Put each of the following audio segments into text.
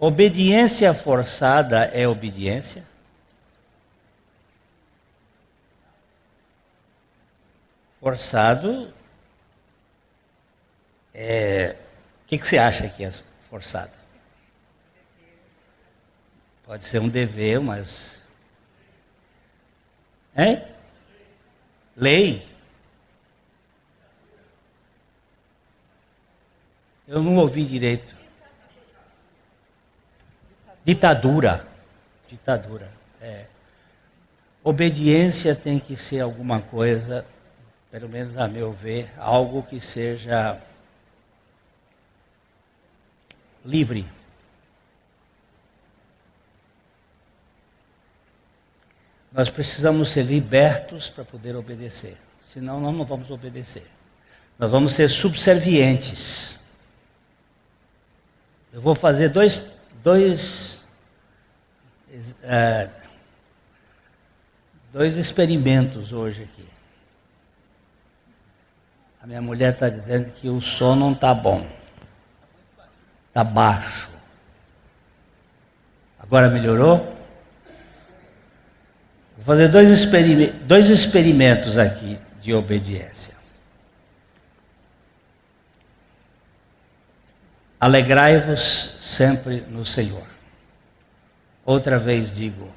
Obediência forçada é obediência? Forçado é. O que você acha que é forçado? Pode ser um dever, mas. Hein? Lei? Eu não ouvi direito. Ditadura. Ditadura. É. Obediência tem que ser alguma coisa, pelo menos a meu ver, algo que seja livre. Nós precisamos ser libertos para poder obedecer. Senão nós não vamos obedecer. Nós vamos ser subservientes. Eu vou fazer dois experimentos hoje aqui. A minha mulher está dizendo que o som não está bom. Está baixo. Agora melhorou? Vou fazer dois experimentos aqui de obediência. Alegrai-vos sempre no Senhor. Outra vez digo,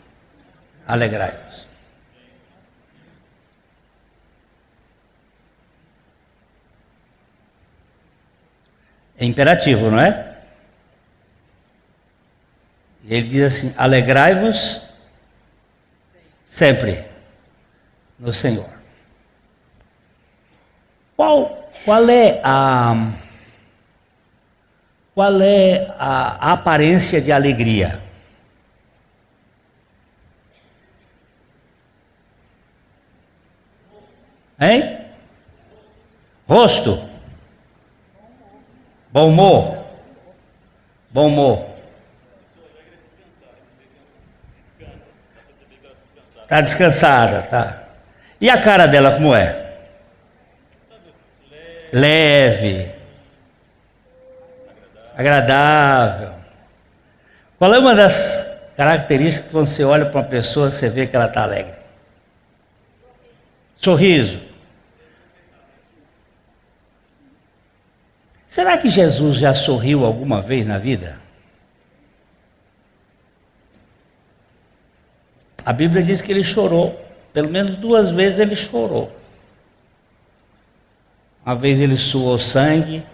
alegrai-vos. É imperativo, não é? Ele diz assim, alegrai-vos sempre no Senhor. Qual é a aparência de alegria? Hein? Rosto. Bom humor. Bom humor. Está descansada, tá? E a cara dela como é? Leve. Agradável. Qual é uma das características que quando você olha para uma pessoa, você vê que ela está alegre? Sorriso. Será que Jesus já sorriu alguma vez na vida? A Bíblia diz que ele chorou. Pelo menos 2 vezes ele chorou. Uma vez ele suou sangue.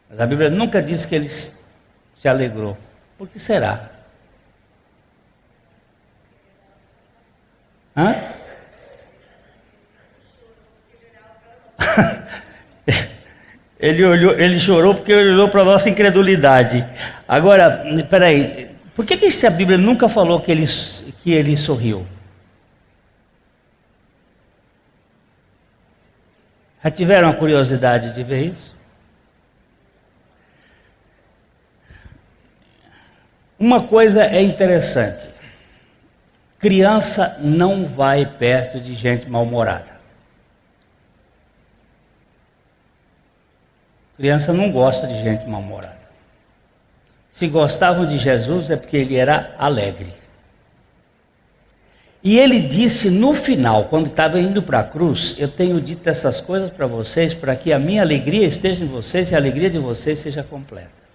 Mas a Bíblia nunca diz que ele se alegrou. Por que será? Hã? Ele chorou porque ele olhou para a nossa incredulidade. Agora, peraí, por que a Bíblia nunca falou que ele sorriu? Já tiveram a curiosidade de ver isso? Uma coisa é interessante. Criança não vai perto de gente mal-humorada. Criança não gosta de gente mal-humorada. Se gostavam de Jesus é porque ele era alegre. E ele disse no final, quando estava indo para a cruz, eu tenho dito essas coisas para vocês, para que a minha alegria esteja em vocês e a alegria de vocês seja completa.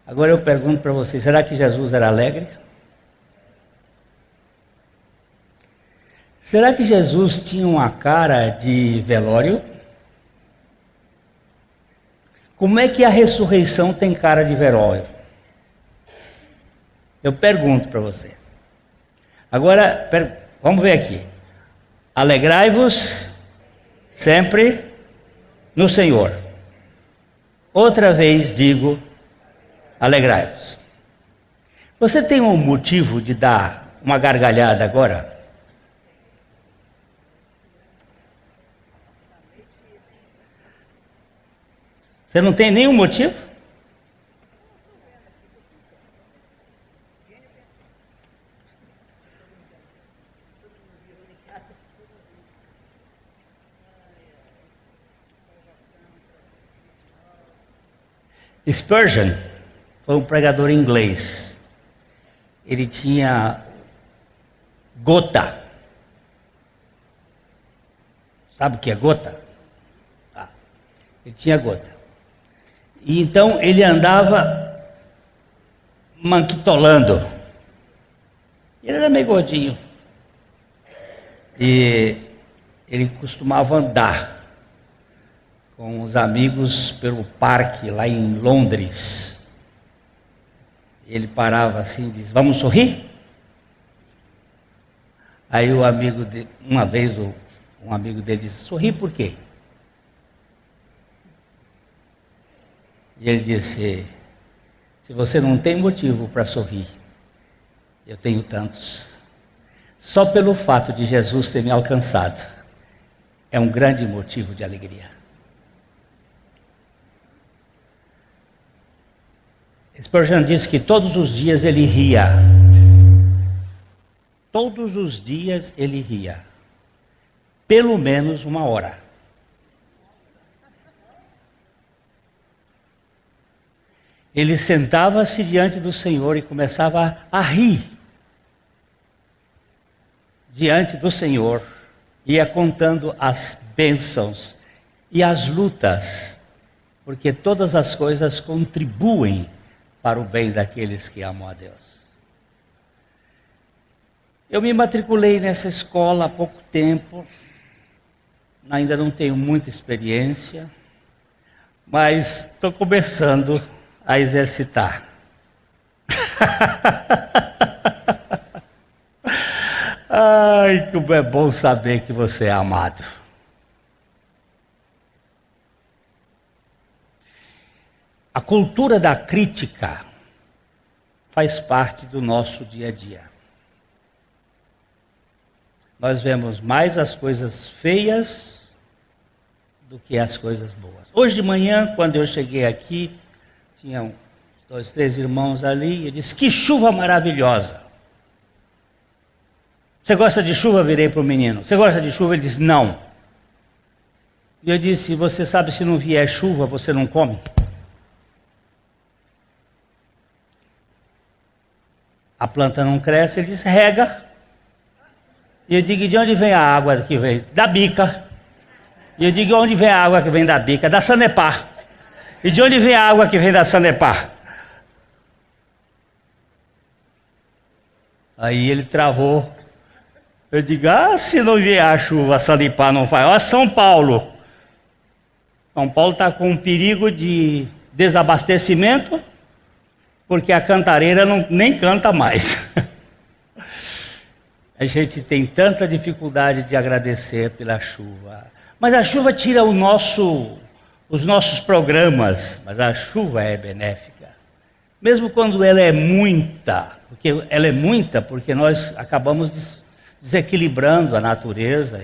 Agora eu pergunto para vocês, será que Jesus era alegre? Será que Jesus tinha uma cara de velório? Como é que a ressurreição tem cara de velório? Eu pergunto para você. Agora, vamos ver aqui. Alegrai-vos sempre no Senhor. Outra vez digo, alegrai-vos. Você tem um motivo de dar uma gargalhada agora? Você não tem nenhum motivo? Spurgeon foi um pregador inglês. Ele tinha gota. Sabe o que é gota? Tá. Ele tinha gota. E então ele andava manquitolando. Ele era meio gordinho. E ele costumava andar com os amigos pelo parque lá em Londres. Ele parava assim e disse: vamos sorrir? Aí o amigo dele, uma vez um amigo dele disse: sorrir por quê? E ele disse: se você não tem motivo para sorrir, eu tenho tantos. Só pelo fato de Jesus ter me alcançado é um grande motivo de alegria. Spurgeon disse que todos os dias ele ria. Todos os dias ele ria. Pelo menos 1 hora. Ele sentava-se diante do Senhor e começava a rir. Diante do Senhor, ia contando as bênçãos e as lutas, porque todas as coisas contribuem para o bem daqueles que amam a Deus. Eu me matriculei nessa escola há pouco tempo, ainda não tenho muita experiência, mas estou começando a exercitar. Ai, como é bom saber que você é amado. A cultura da crítica faz parte do nosso dia a dia. Nós vemos mais as coisas feias do que as coisas boas. Hoje de manhã, quando eu cheguei aqui, tinham 2, 3 irmãos ali, e eu disse: que chuva maravilhosa! Você gosta de chuva? Eu virei para o menino. Você gosta de chuva? Ele disse: não. E eu disse: você sabe, se não vier chuva, você não come? A planta não cresce. Ele disse: rega. E eu digo: de onde vem a água que vem? Da bica. E eu digo: onde vem a água que vem da bica? Da Sanepar. E de onde vem a água que vem da Sanepar? Aí ele travou. Eu digo: se não vier a chuva, a Sanepar não vai. Olha São Paulo. São Paulo está com um perigo de desabastecimento, porque a cantareira nem canta mais. A gente tem tanta dificuldade de agradecer pela chuva. Mas a chuva tira os nossos programas, mas a chuva é benéfica. Mesmo quando ela é muita, porque nós acabamos desequilibrando a natureza,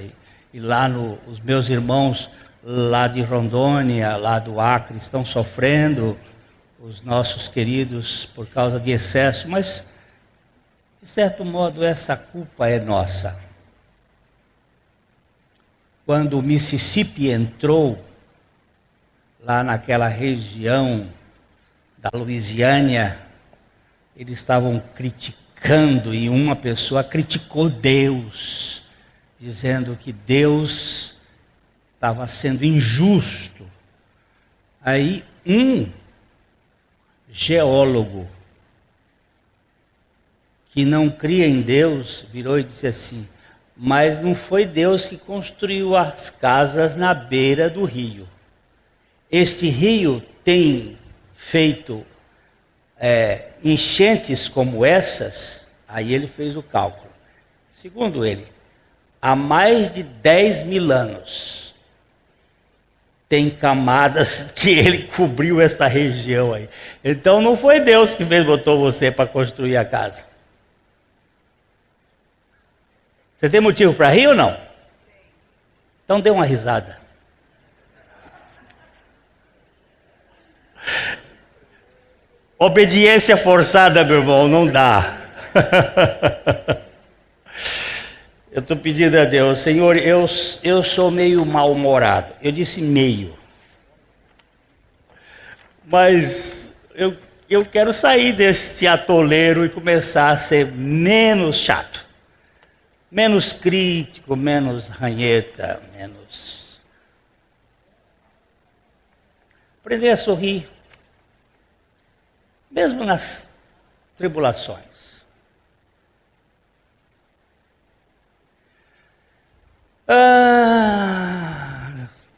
e lá os meus irmãos lá de Rondônia, lá do Acre, estão sofrendo, os nossos queridos, por causa de excesso, mas de certo modo essa culpa é nossa. Quando o Mississippi entrou lá naquela região da Louisiana, eles estavam criticando, e uma pessoa criticou Deus, dizendo que Deus estava sendo injusto. Aí um geólogo que não cria em Deus virou e disse assim: mas não foi Deus que construiu as casas na beira do rio. Este rio tem feito enchentes como essas. Aí ele fez o cálculo. Segundo ele, há mais de 10.000 anos tem camadas que ele cobriu esta região aí. Então não foi Deus que botou você para construir a casa. Você tem motivo para rir ou não? Então dê uma risada. Obediência forçada, meu irmão, não dá. Eu estou pedindo a Deus: Senhor, eu sou meio mal-humorado. Eu disse meio. Mas eu quero sair desse atoleiro e começar a ser menos chato, menos crítico, menos ranheta, menos... Aprender a sorrir, mesmo nas tribulações.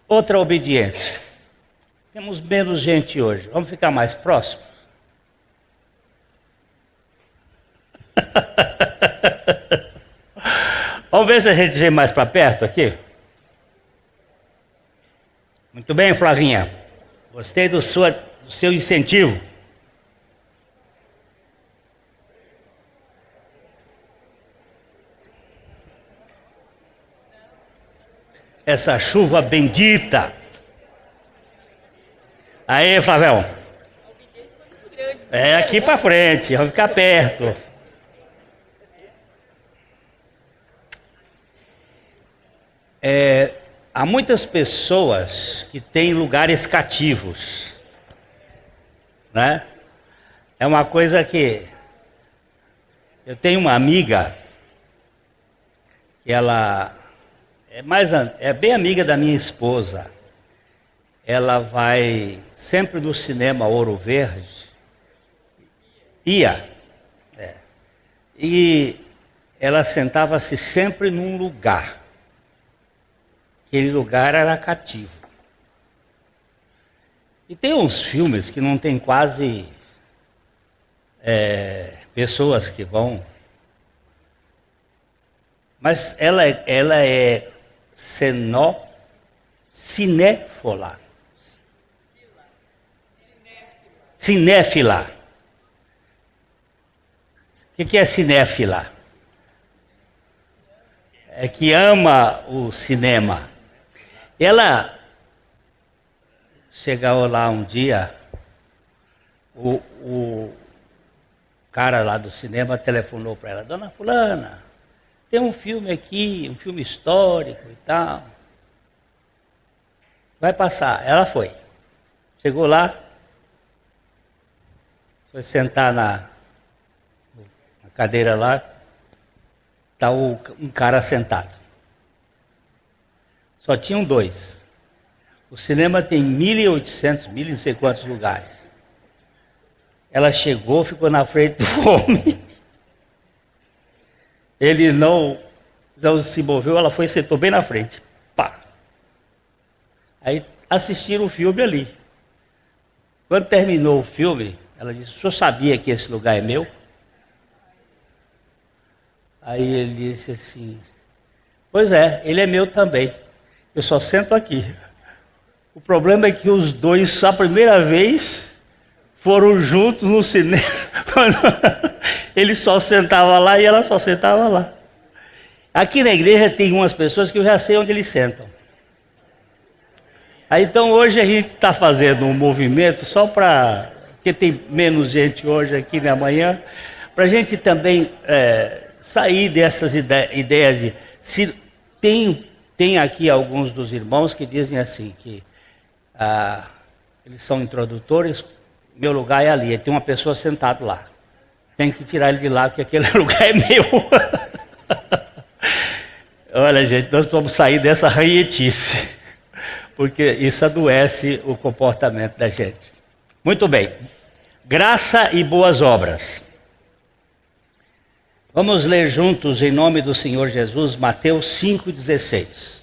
Outra obediência. Temos menos gente hoje. Vamos ficar mais próximos? Vamos ver se a gente vem mais para perto aqui. Muito bem, Flavinha. Gostei do seu incentivo. Essa chuva bendita. Aí, Flavel. É aqui para frente, vamos ficar perto. Há muitas pessoas que têm lugares cativos, né? É uma coisa que... Eu tenho uma amiga, que ela é bem amiga da minha esposa. Ela vai sempre no cinema Ouro Verde. E ela sentava-se sempre num lugar. Aquele lugar era cativo. E tem uns filmes que não tem quase pessoas que vão. Mas ela é cinéfila. Cinéfila. O que é cinéfila? É que ama o cinema. Ela chegou lá um dia, o cara lá do cinema telefonou para ela: Dona Fulana, tem um filme aqui, um filme histórico e tal. Vai passar. Ela foi. Chegou lá, foi sentar na cadeira lá, está um cara sentado. Só tinham dois. O cinema tem 1.800, mil e não sei quantos lugares. Ela chegou, ficou na frente do homem. Ele não se moveu, ela foi e sentou bem na frente. Pá. Aí assistiram o filme ali. Quando terminou o filme, ela disse: o senhor sabia que esse lugar é meu? Aí ele disse assim: pois é, ele é meu também. Eu só sento aqui. O problema é que os dois, a primeira vez, foram juntos no cinema. Ele só sentava lá e ela só sentava lá. Aqui na igreja tem umas pessoas que eu já sei onde eles sentam. Aí então hoje a gente está fazendo um movimento só para... porque tem menos gente hoje aqui na manhã, para a gente também sair dessas ideias de... Se tem aqui alguns dos irmãos que dizem assim, que eles são introdutores, meu lugar é ali, tem uma pessoa sentada lá. Tem que tirar ele de lá, porque aquele lugar é meu. Olha, gente, nós vamos sair dessa ranhetice, porque isso adoece o comportamento da gente. Muito bem. Graça e boas obras. Vamos ler juntos, em nome do Senhor Jesus, Mateus 5,16.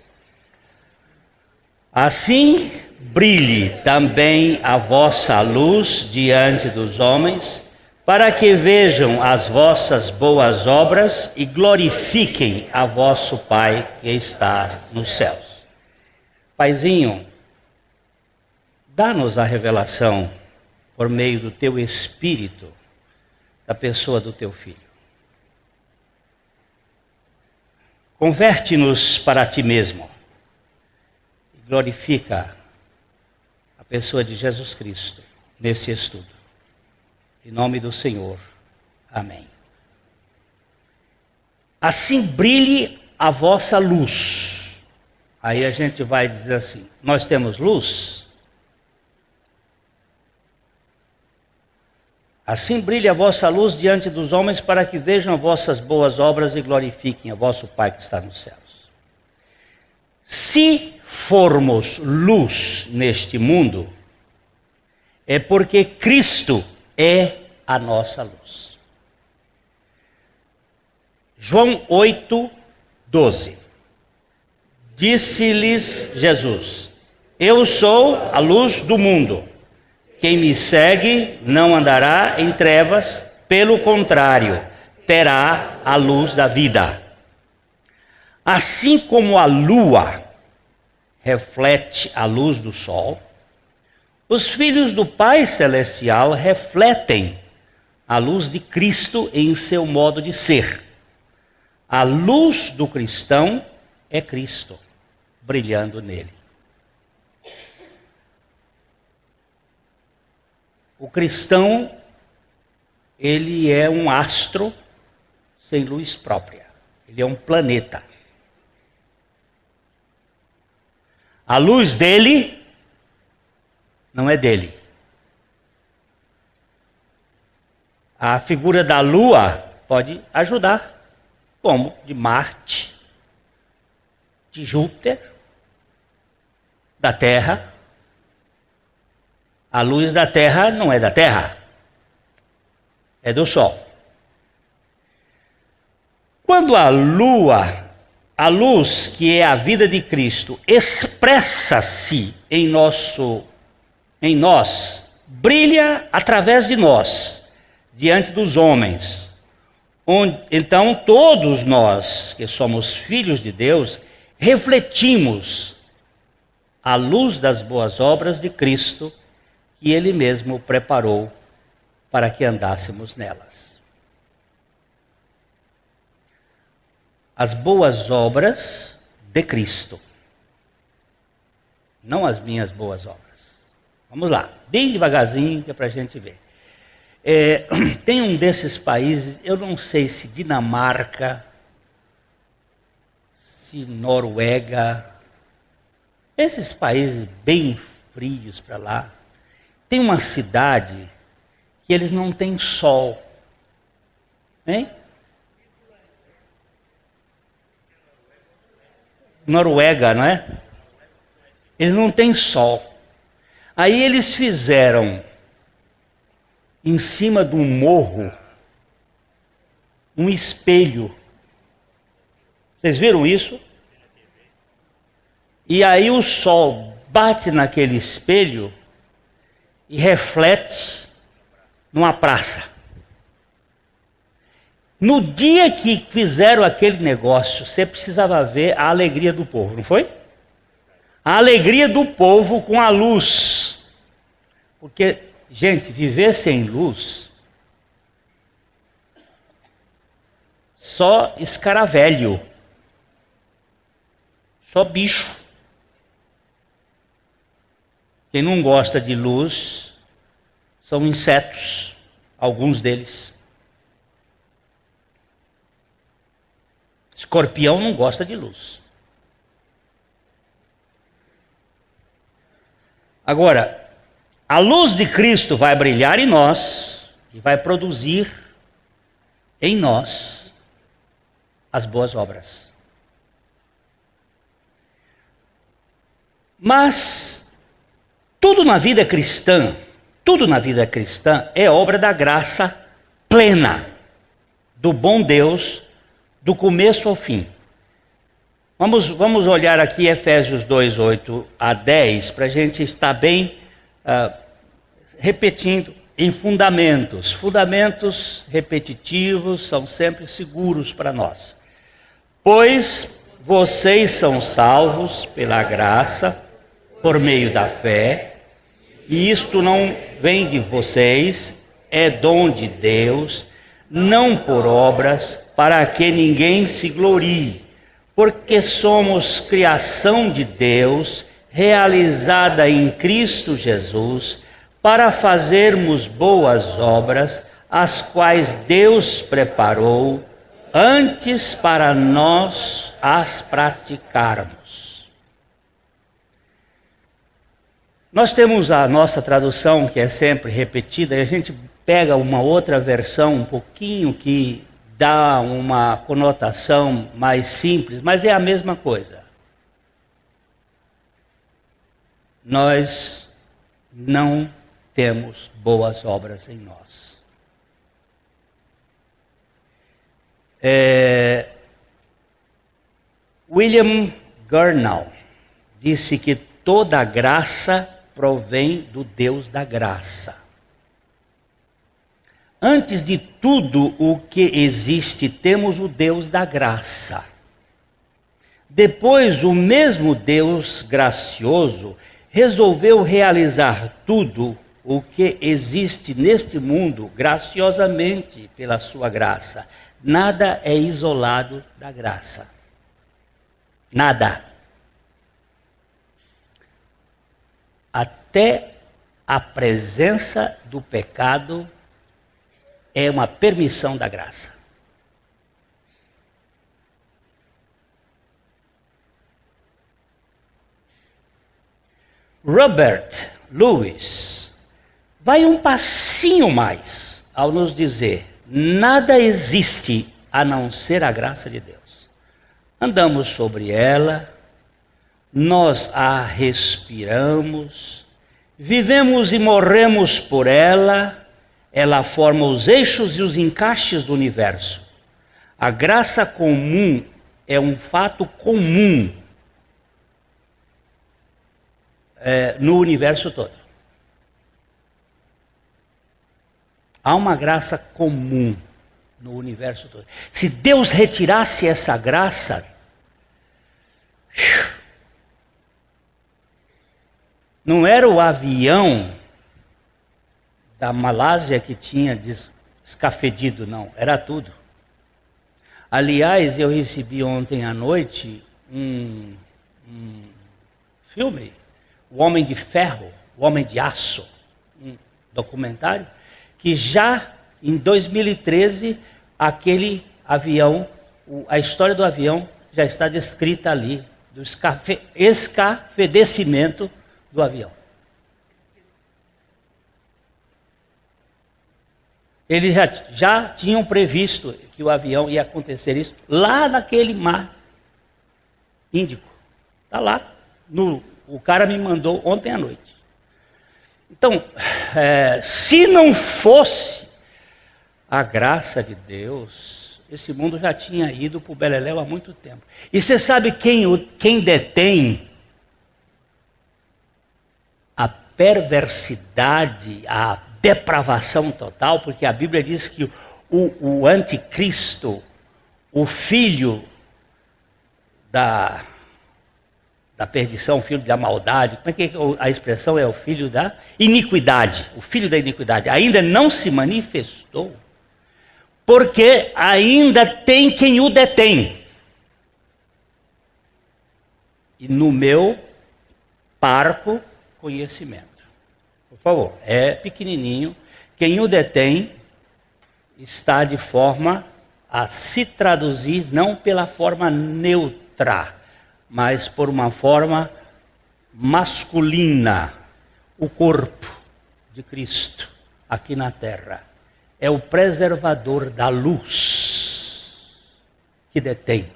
Assim brilhe também a vossa luz diante dos homens, para que vejam as vossas boas obras e glorifiquem a vosso Pai que está nos céus. Paizinho, dá-nos a revelação por meio do teu Espírito, da pessoa do teu Filho. Converte-nos para ti mesmo e glorifica a pessoa de Jesus Cristo nesse estudo. Em nome do Senhor. Amém. Assim brilhe a vossa luz. Aí a gente vai dizer assim: nós temos luz? Assim brilhe a vossa luz diante dos homens, para que vejam as vossas boas obras e glorifiquem a vosso Pai que está nos céus. Se formos luz neste mundo, é porque Cristo é a nossa luz. João 8:12. Disse-lhes Jesus: Eu sou a luz do mundo. Quem me segue não andará em trevas, pelo contrário, terá a luz da vida. Assim como a lua reflete a luz do sol, os filhos do Pai Celestial refletem a luz de Cristo em seu modo de ser. A luz do cristão é Cristo, brilhando nele. O cristão, ele é um astro sem luz própria. Ele é um planeta. A luz dele não é dele. A figura da lua pode ajudar, como de Marte, de Júpiter, da Terra. A luz da Terra não é da Terra, é do Sol. Quando a luz que é a vida de Cristo, expressa-se em nós, brilha através de nós, diante dos homens. Então todos nós que somos filhos de Deus, refletimos a luz das boas obras de Cristo, que Ele mesmo preparou para que andássemos nelas. As boas obras de Cristo, não as minhas boas obras. Vamos lá, bem devagarzinho, que é para a gente ver. Tem um desses países, eu não sei se Dinamarca, se Noruega, esses países bem frios para lá, tem uma cidade que eles não têm sol. Hein? Noruega, não é? Eles não têm sol. Aí eles fizeram, em cima de um morro, um espelho. Vocês viram isso? E aí o sol bate naquele espelho e reflete numa praça. No dia que fizeram aquele negócio, você precisava ver a alegria do povo, não foi? A alegria do povo com a luz. Porque, gente, viver sem luz, só escaravelho, só bicho. Quem não gosta de luz são insetos, alguns deles. Escorpião não gosta de luz. Agora, a luz de Cristo vai brilhar em nós e vai produzir em nós as boas obras. Mas tudo na vida cristã é obra da graça plena do bom Deus, do começo ao fim. Vamos olhar aqui Efésios 2, 8 a 10, para a gente estar bem repetindo em fundamentos. Fundamentos repetitivos são sempre seguros para nós. Pois vocês são salvos pela graça, por meio da fé, e isto não vem de vocês, é dom de Deus, não por obras, para que ninguém se glorie, porque somos criação de Deus, realizada em Cristo Jesus, para fazermos boas obras, as quais Deus preparou antes para nós as praticarmos. Nós temos a nossa tradução, que é sempre repetida, e a gente pega uma outra versão um pouquinho que dá uma conotação mais simples, mas é a mesma coisa. Nós não temos boas obras em nós. William Gurnall disse que toda graça provém do Deus da graça. Antes de tudo o que existe, temos o Deus da graça. Depois, o mesmo Deus gracioso resolveu realizar tudo o que existe neste mundo graciosamente pela sua graça. Nada é isolado da graça. Nada. Até a presença do pecado é uma permissão da graça. Robert Lewis vai um passinho mais ao nos dizer: nada existe a não ser a graça de Deus. Andamos sobre ela, nós a respiramos, vivemos e morremos por ela, ela forma os eixos e os encaixes do universo. A graça comum é um fato comum no universo todo. Há uma graça comum no universo todo. Se Deus retirasse essa graça, não era o avião da Malásia que tinha descafedido, não, era tudo. Aliás, eu recebi ontem à noite um filme, O Homem de Ferro, O Homem de Aço, um documentário, que já em 2013, aquele avião, a história do avião já está descrita ali, do escafedecimento do avião. Eles já tinham previsto que o avião ia acontecer isso lá naquele mar Índico. Está lá. O cara me mandou ontem à noite. Então, se não fosse a graça de Deus, esse mundo já tinha ido para o beleléu há muito tempo. E você sabe quem detém a perversidade, a depravação total? Porque a Bíblia diz que o anticristo, o filho da perdição, o filho da maldade, como é que a expressão é? O filho da iniquidade, o filho da iniquidade, ainda não se manifestou, porque ainda tem quem o detém. E no meu parco conhecimento, por favor, é pequenininho, quem o detém está de forma a se traduzir não pela forma neutra, mas por uma forma masculina, o corpo de Cristo aqui na terra. É o preservador da luz que detém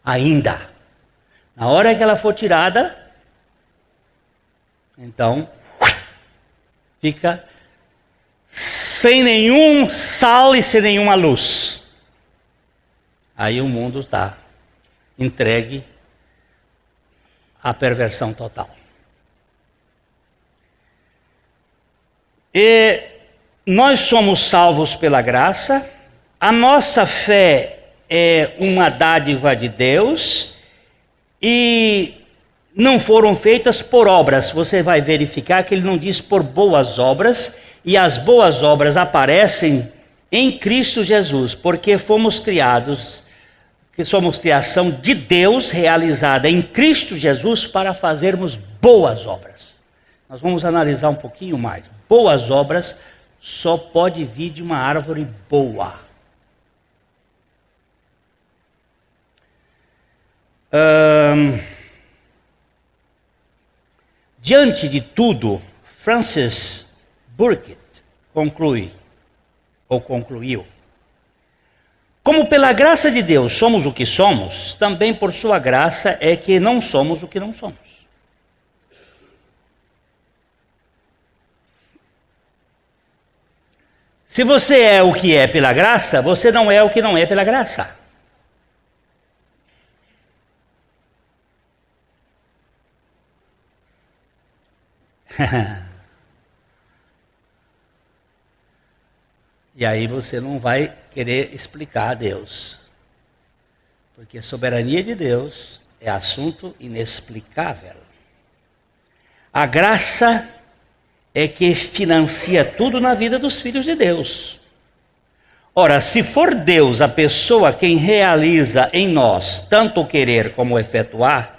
ainda. Na hora que ela for tirada, então fica sem nenhum sal e sem nenhuma luz. Aí o mundo está entregue à perversão total. E nós somos salvos pela graça, a nossa fé é uma dádiva de Deus e não foram feitas por obras. Você vai verificar que ele não diz por boas obras, e as boas obras aparecem em Cristo Jesus, porque fomos criados, que somos criação de Deus realizada em Cristo Jesus para fazermos boas obras. Nós vamos analisar um pouquinho mais. Boas obras só pode vir de uma árvore boa. Diante de tudo, Francis Burkitt conclui: ou concluiu. Como pela graça de Deus somos o que somos, também por sua graça é que não somos o que não somos. Se você é o que é pela graça, você não é o que não é pela graça. E aí você não vai querer explicar a Deus. Porque a soberania de Deus é assunto inexplicável. A graça é que financia tudo na vida dos filhos de Deus. Ora, se for Deus a pessoa quem realiza em nós tanto o querer como o efetuar,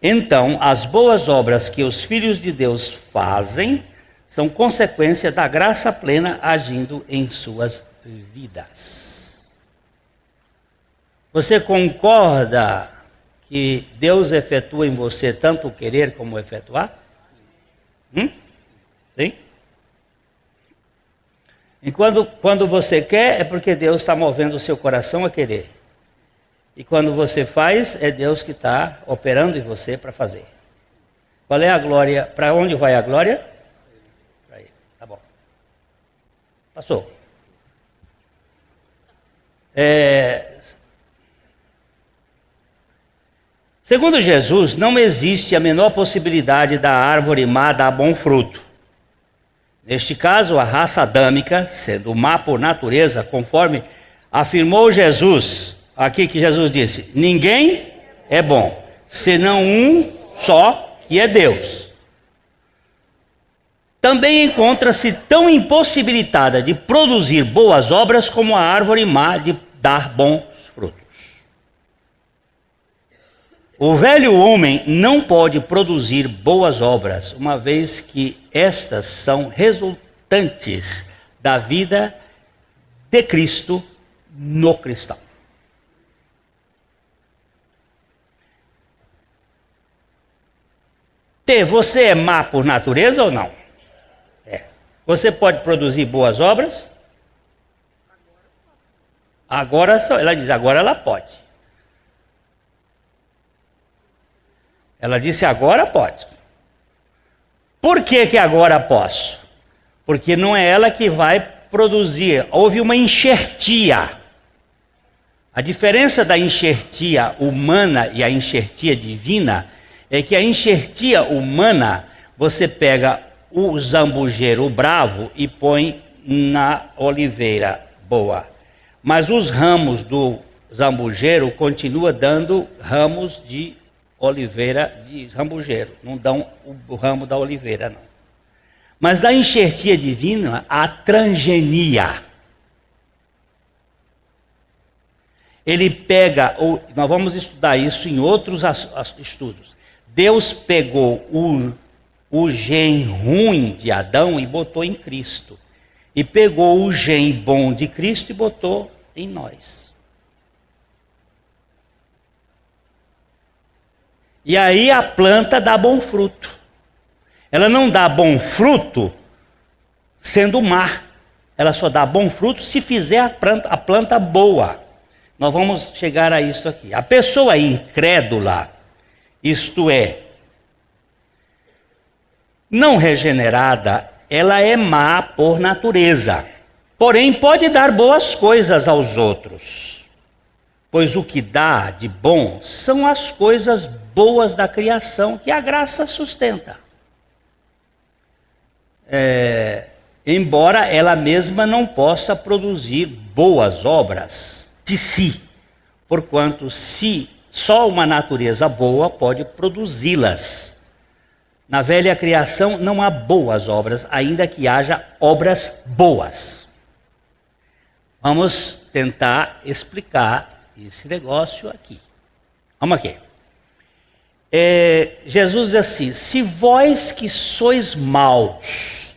então as boas obras que os filhos de Deus fazem são consequência da graça plena agindo em suas vidas. Você concorda que Deus efetua em você tanto o querer como o efetuar? Sim? E quando você quer, é porque Deus está movendo o seu coração a querer. E quando você faz, é Deus que está operando em você para fazer. Qual é a glória? Para onde vai a glória? Para Ele. Tá bom. Passou. Segundo Jesus, não existe a menor possibilidade da árvore má dar bom fruto. Neste caso, a raça adâmica, sendo má por natureza, conforme afirmou Jesus, aqui que Jesus disse, ninguém é bom, senão um só, que é Deus. Também encontra-se tão impossibilitada de produzir boas obras como a árvore má de dar bons frutos. O velho homem não pode produzir boas obras, uma vez que estas são resultantes da vida de Cristo no cristão. Você é má por natureza ou não? É. Você pode produzir boas obras? Agora, ela diz, agora ela pode. Ela disse, agora pode. Por que agora posso? Porque não é ela que vai produzir. Houve uma enxertia. A diferença da enxertia humana e a enxertia divina é que a enxertia humana, você pega o zambujeiro bravo e põe na oliveira boa. Mas os ramos do zambujeiro continuam dando ramos de oliveira de rambujeiro, não dão o ramo da oliveira, não. Mas da enxertia divina, a transgenia. Ele pega, nós vamos estudar isso em outros estudos. Deus pegou o gene ruim de Adão e botou em Cristo. E pegou o gene bom de Cristo e botou em nós. E aí a planta dá bom fruto. Ela não dá bom fruto sendo má. Ela só dá bom fruto se fizer a planta boa. Nós vamos chegar a isso aqui. A pessoa incrédula, isto é, não regenerada, ela é má por natureza. Porém, pode dar boas coisas aos outros. Pois o que dá de bom são as coisas boas da criação que a graça sustenta. Embora ela mesma não possa produzir boas obras de si, porquanto se só uma natureza boa pode produzi-las. Na velha criação não há boas obras, ainda que haja obras boas. Vamos tentar explicar esse negócio aqui. Vamos aqui. Jesus diz assim, se vós que sois maus,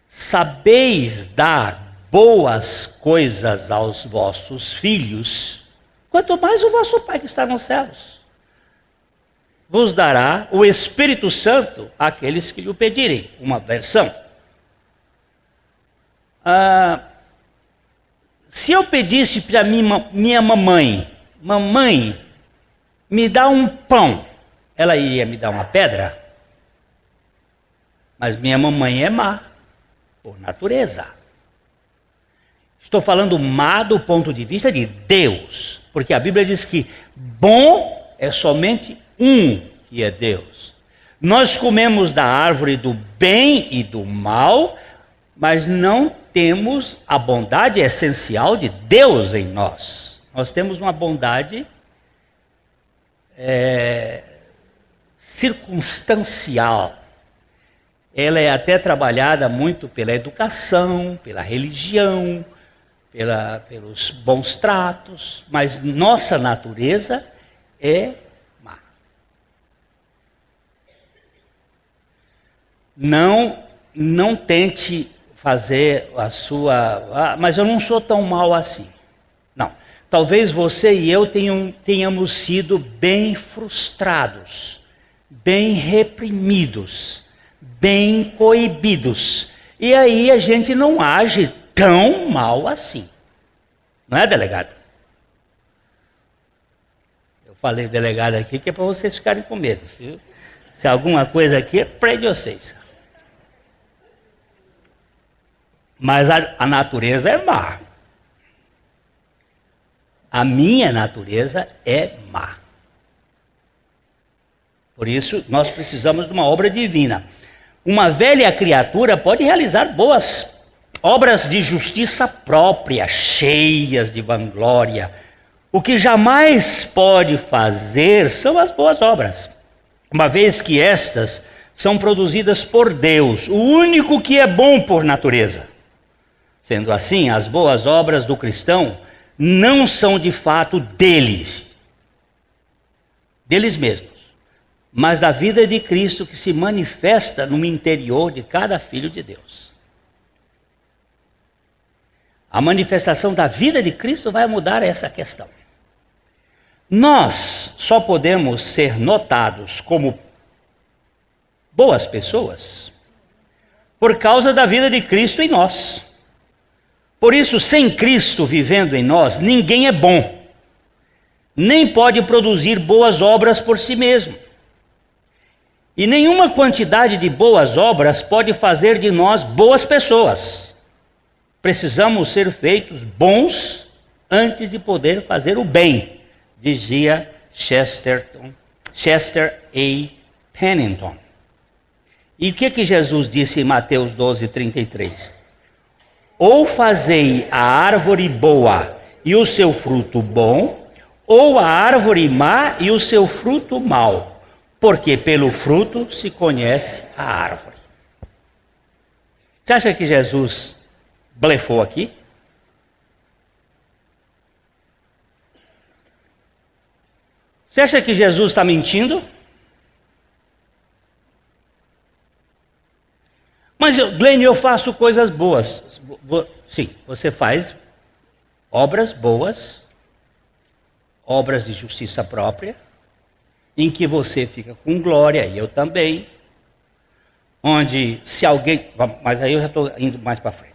sabeis dar boas coisas aos vossos filhos, quanto mais o vosso Pai que está nos céus vos dará o Espírito Santo àqueles que lhe o pedirem. Uma versão. Se eu pedisse para minha mamãe, mamãe, me dá um pão, ela iria me dar uma pedra? Mas minha mamãe é má, por natureza. Estou falando má do ponto de vista de Deus, porque a Bíblia diz que bom é somente um que é Deus. Nós comemos da árvore do bem e do mal, mas não temos a bondade essencial de Deus em nós. Nós temos uma bondade circunstancial. Ela é até trabalhada muito pela educação, pela religião, pelos bons tratos, mas nossa natureza é má. Não tente fazer a sua... mas eu não sou tão mal assim. Não. Talvez você e eu tenhamos sido bem frustrados, bem reprimidos, bem coibidos. E aí a gente não age tão mal assim. Não é, delegado? Eu falei delegado aqui que é para vocês ficarem com medo. Se alguma coisa aqui é para vocês. Mas a natureza é má. A minha natureza é má. Por isso, nós precisamos de uma obra divina. Uma velha criatura pode realizar boas obras de justiça própria, cheias de vanglória. O que jamais pode fazer são as boas obras, uma vez que estas são produzidas por Deus, o único que é bom por natureza. Sendo assim, as boas obras do cristão não são de fato deles mesmos, mas da vida de Cristo que se manifesta no interior de cada filho de Deus. A manifestação da vida de Cristo vai mudar essa questão. Nós só podemos ser notados como boas pessoas por causa da vida de Cristo em nós. Por isso, sem Cristo vivendo em nós, ninguém é bom, nem pode produzir boas obras por si mesmo. E nenhuma quantidade de boas obras pode fazer de nós boas pessoas. Precisamos ser feitos bons antes de poder fazer o bem, dizia Chester A. Pennington. E o que Jesus disse em Mateus 12:33? Ou fazei a árvore boa e o seu fruto bom, ou a árvore má e o seu fruto mau, porque pelo fruto se conhece a árvore. Você acha que Jesus blefou aqui? Você acha que Jesus está mentindo? Mas, Glenn, eu faço coisas boas. Sim, você faz obras boas, obras de justiça própria, em que você fica com glória, e eu também, onde se alguém... Mas aí eu já estou indo mais para frente.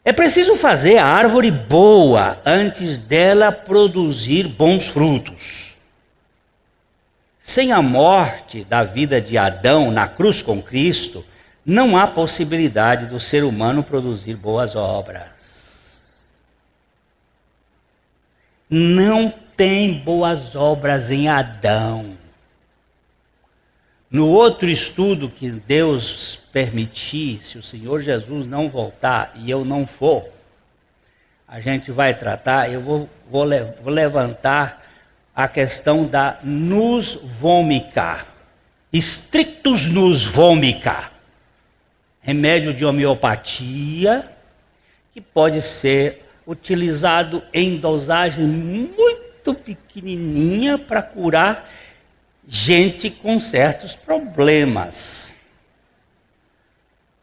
É preciso fazer a árvore boa antes dela produzir bons frutos. Sem a morte da vida de Adão na cruz com Cristo, não há possibilidade do ser humano produzir boas obras. Não tem boas obras em Adão. No outro estudo que Deus permitir, se o Senhor Jesus não voltar e eu não for, a gente vai tratar, eu vou levantar a questão da nus vomica, strictus nus vomica, remédio de homeopatia que pode ser utilizado em dosagem muito pequenininha para curar gente com certos problemas.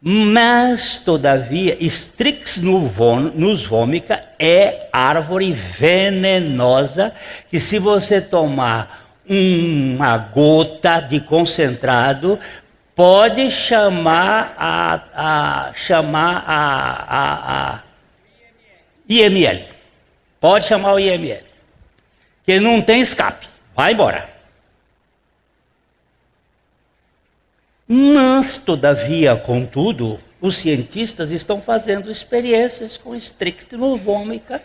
Mas, todavia, strix nus vomica é árvore venenosa que, se você tomar uma gota de concentrado, pode chamar IML. Pode chamar o IML. Que ele não tem escape. Vai embora. Mas, todavia, contudo, os cientistas estão fazendo experiências com estrictilovômica,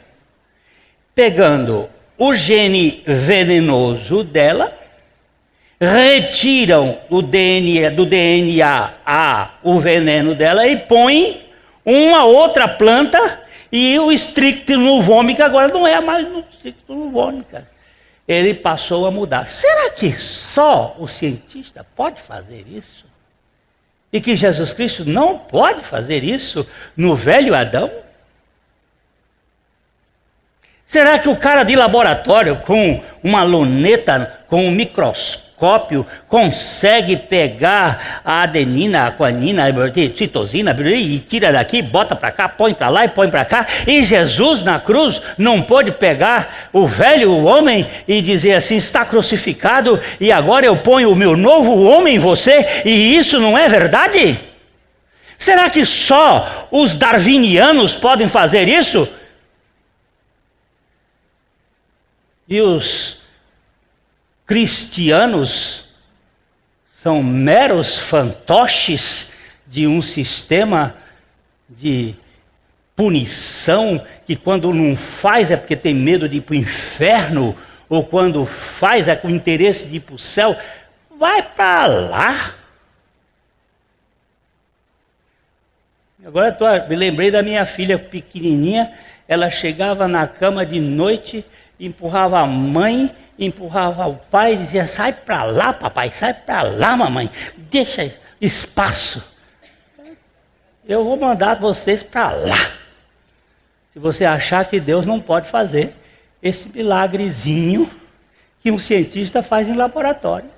pegando o gene venenoso dela, retiram do DNA o veneno dela e põem uma outra planta, e o estrictilovômica agora não é mais o estrictilovômica. Ele passou a mudar. Será que só o cientista pode fazer isso? E que Jesus Cristo não pode fazer isso no velho Adão? Será que o cara de laboratório com uma luneta, com um microscópio, consegue pegar a adenina, a guanina, a citosina, e tira daqui, bota para cá, põe para lá e põe para cá? E Jesus na cruz não pôde pegar o velho homem e dizer assim: está crucificado e agora eu ponho o meu novo homem em você, e isso não é verdade? Será que só os darwinianos podem fazer isso? E os cristianos são meros fantoches de um sistema de punição, que quando não faz é porque tem medo de ir para o inferno, ou quando faz é com interesse de ir para o céu. Vai para lá. Agora me lembrei da minha filha pequenininha, ela chegava na cama de noite, empurrava a mãe, empurrava o pai e dizia: sai para lá, papai, sai para lá, mamãe, deixa espaço. Eu vou mandar vocês para lá. Se você achar que Deus não pode fazer esse milagrezinho que um cientista faz em laboratório,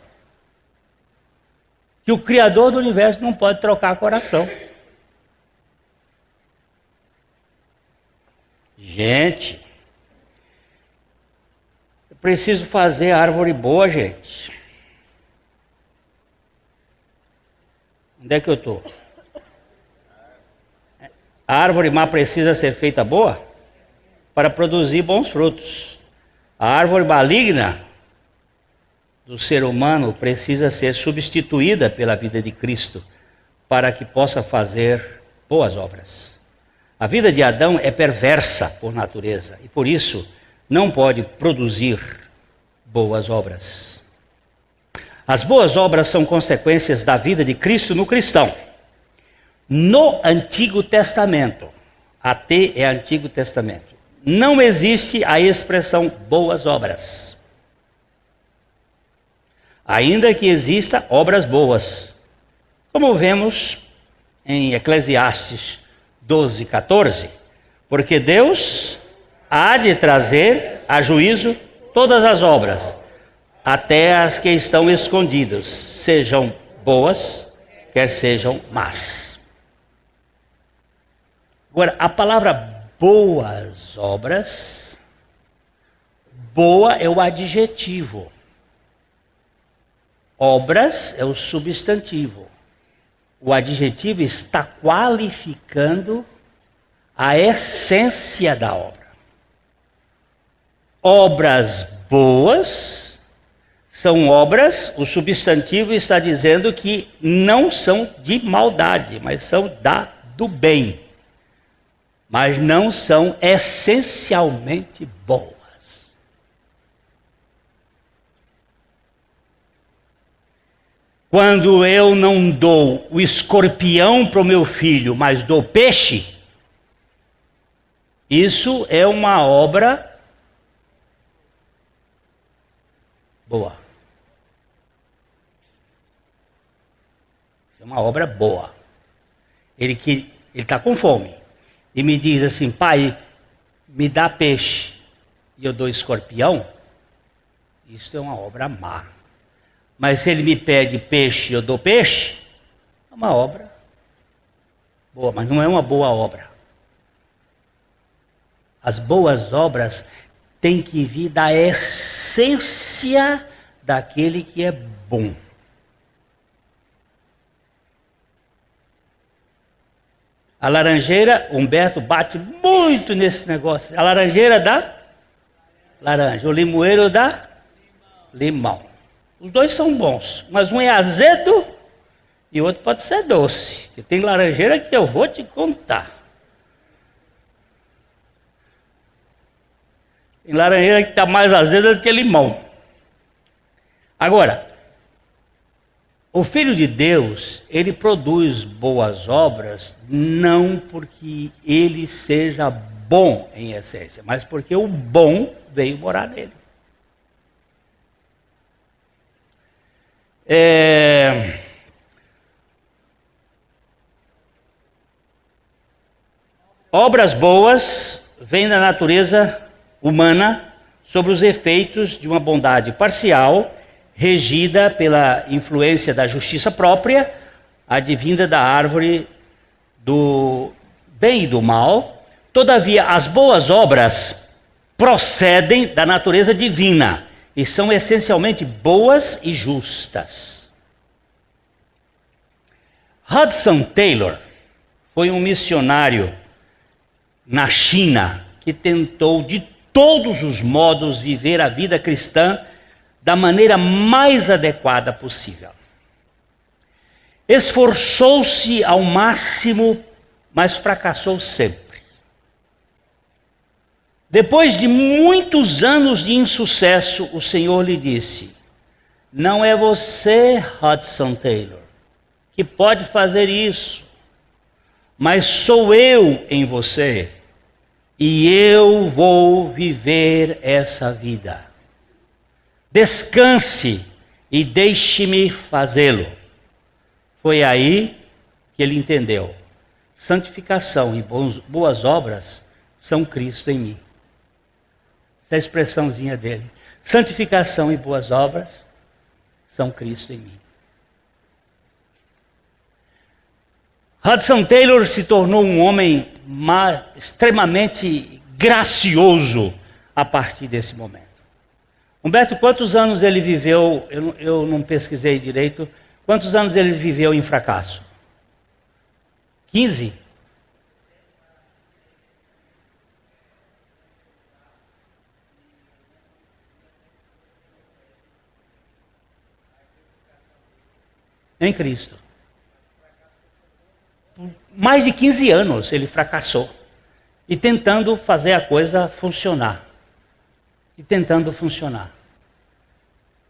que o Criador do universo não pode trocar coração. Gente, preciso fazer árvore boa, gente. Onde é que eu estou? A árvore má precisa ser feita boa para produzir bons frutos. A árvore maligna do ser humano precisa ser substituída pela vida de Cristo para que possa fazer boas obras. A vida de Adão é perversa por natureza e por isso não pode produzir boas obras. As boas obras são consequências da vida de Cristo no cristão. No Antigo Testamento, AT é Antigo Testamento, não existe a expressão boas obras. Ainda que exista obras boas, como vemos em Eclesiastes 12:14, porque Deus há de trazer a juízo todas as obras, até as que estão escondidas, sejam boas, quer sejam más. Agora, a palavra boas obras, boa é o adjetivo, obras é o substantivo. O adjetivo está qualificando a essência da obra. Obras boas são obras, o substantivo está dizendo que não são de maldade, mas são do bem. Mas não são essencialmente boas. Quando eu não dou o escorpião para o meu filho, mas dou peixe, isso é uma obra boa. Isso é uma obra boa. Ele está com fome e me diz assim: pai, me dá peixe, e eu dou escorpião. Isso é uma obra má. Mas se ele me pede peixe e eu dou peixe, é uma obra boa, mas não é uma boa obra. As boas obras têm que vir da essência daquele que é bom. A laranjeira, Humberto bate muito nesse negócio. A laranjeira dá laranja, o limoeiro dá limão. Os dois são bons, mas um é azedo e o outro pode ser doce. E tem laranjeira que eu vou te contar. Tem laranjeira que está mais azeda do que limão. Agora, o Filho de Deus, ele produz boas obras não porque ele seja bom em essência, mas porque o bom veio morar nele. Obras boas vêm da natureza humana sobre os efeitos de uma bondade parcial, regida pela influência da justiça própria, advinda da árvore do bem e do mal. Todavia, as boas obras procedem da natureza divina e são essencialmente boas e justas. Hudson Taylor foi um missionário na China que tentou de todos os modos viver a vida cristã da maneira mais adequada possível. Esforçou-se ao máximo, mas fracassou sempre. Depois de muitos anos de insucesso, o Senhor lhe disse: não é você, Hudson Taylor, que pode fazer isso, mas sou eu em você, e eu vou viver essa vida. Descanse e deixe-me fazê-lo. Foi aí que ele entendeu: santificação e boas obras são Cristo em mim. Essa é a expressãozinha dele. Santificação e boas obras são Cristo em mim. Hudson Taylor se tornou um homem extremamente gracioso a partir desse momento. Humberto, quantos anos ele viveu, eu não pesquisei direito, quantos anos ele viveu em fracasso? 15? Em Cristo. Por mais de 15 anos ele fracassou. E tentando fazer a coisa funcionar.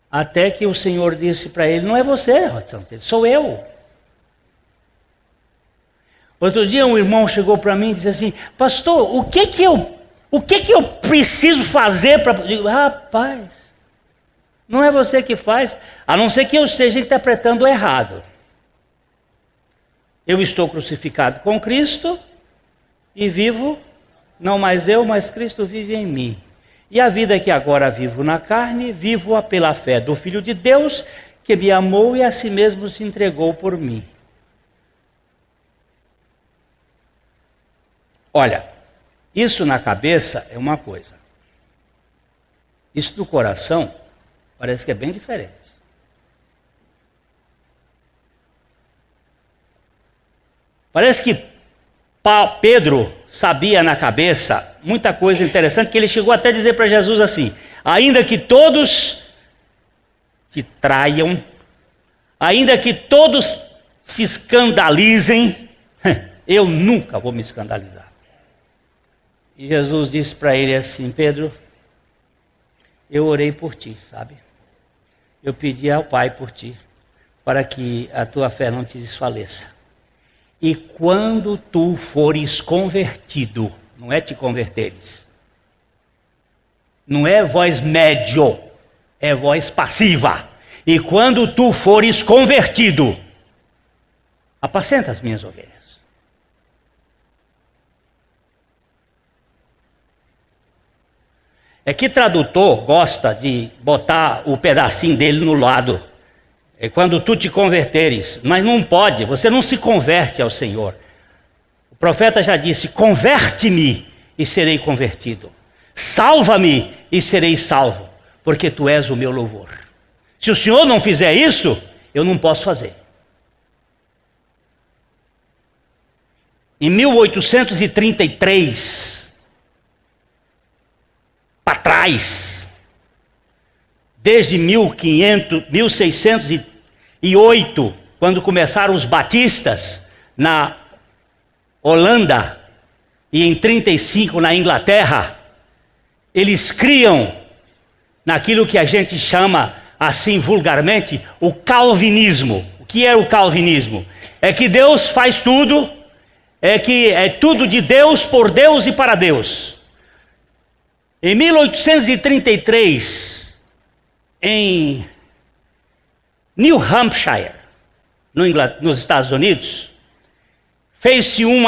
Até que o Senhor disse para ele: não é você, Hudson, sou eu. Outro dia um irmão chegou para mim e disse assim: pastor, o que que eu preciso fazer para... Digo: rapaz, não é você que faz, a não ser que eu esteja interpretando errado. Eu estou crucificado com Cristo e vivo, não mais eu, mas Cristo vive em mim. E a vida que agora vivo na carne, vivo-a pela fé do Filho de Deus, que me amou e a si mesmo se entregou por mim. Olha, isso na cabeça é uma coisa. Isso do coração parece que é bem diferente. Parece que Pedro sabia na cabeça muita coisa interessante, que ele chegou até a dizer para Jesus assim: ainda que todos te traiam, ainda que todos se escandalizem, eu nunca vou me escandalizar. E Jesus disse para ele assim: Pedro, eu orei por ti, sabe? Eu pedi ao Pai por ti, para que a tua fé não te desfaleça. E quando tu fores convertido, não é te converteres, não é voz médio, é voz passiva. E quando tu fores convertido, apacenta as minhas ovelhas. É que tradutor gosta de botar o pedacinho dele no lado. É quando tu te converteres, mas não pode, você não se converte ao Senhor. O profeta já disse: converte-me e serei convertido. Salva-me e serei salvo, porque tu és o meu louvor. Se o Senhor não fizer isso, eu não posso fazer. em 1833, para trás, desde 1608, quando começaram os batistas na Holanda e em 35 na Inglaterra, eles criam naquilo que a gente chama assim vulgarmente o calvinismo. O que é o calvinismo? É que Deus faz tudo, é que é tudo de Deus, por Deus e para Deus. Em 1833, em New Hampshire, nos Estados Unidos, fez-se um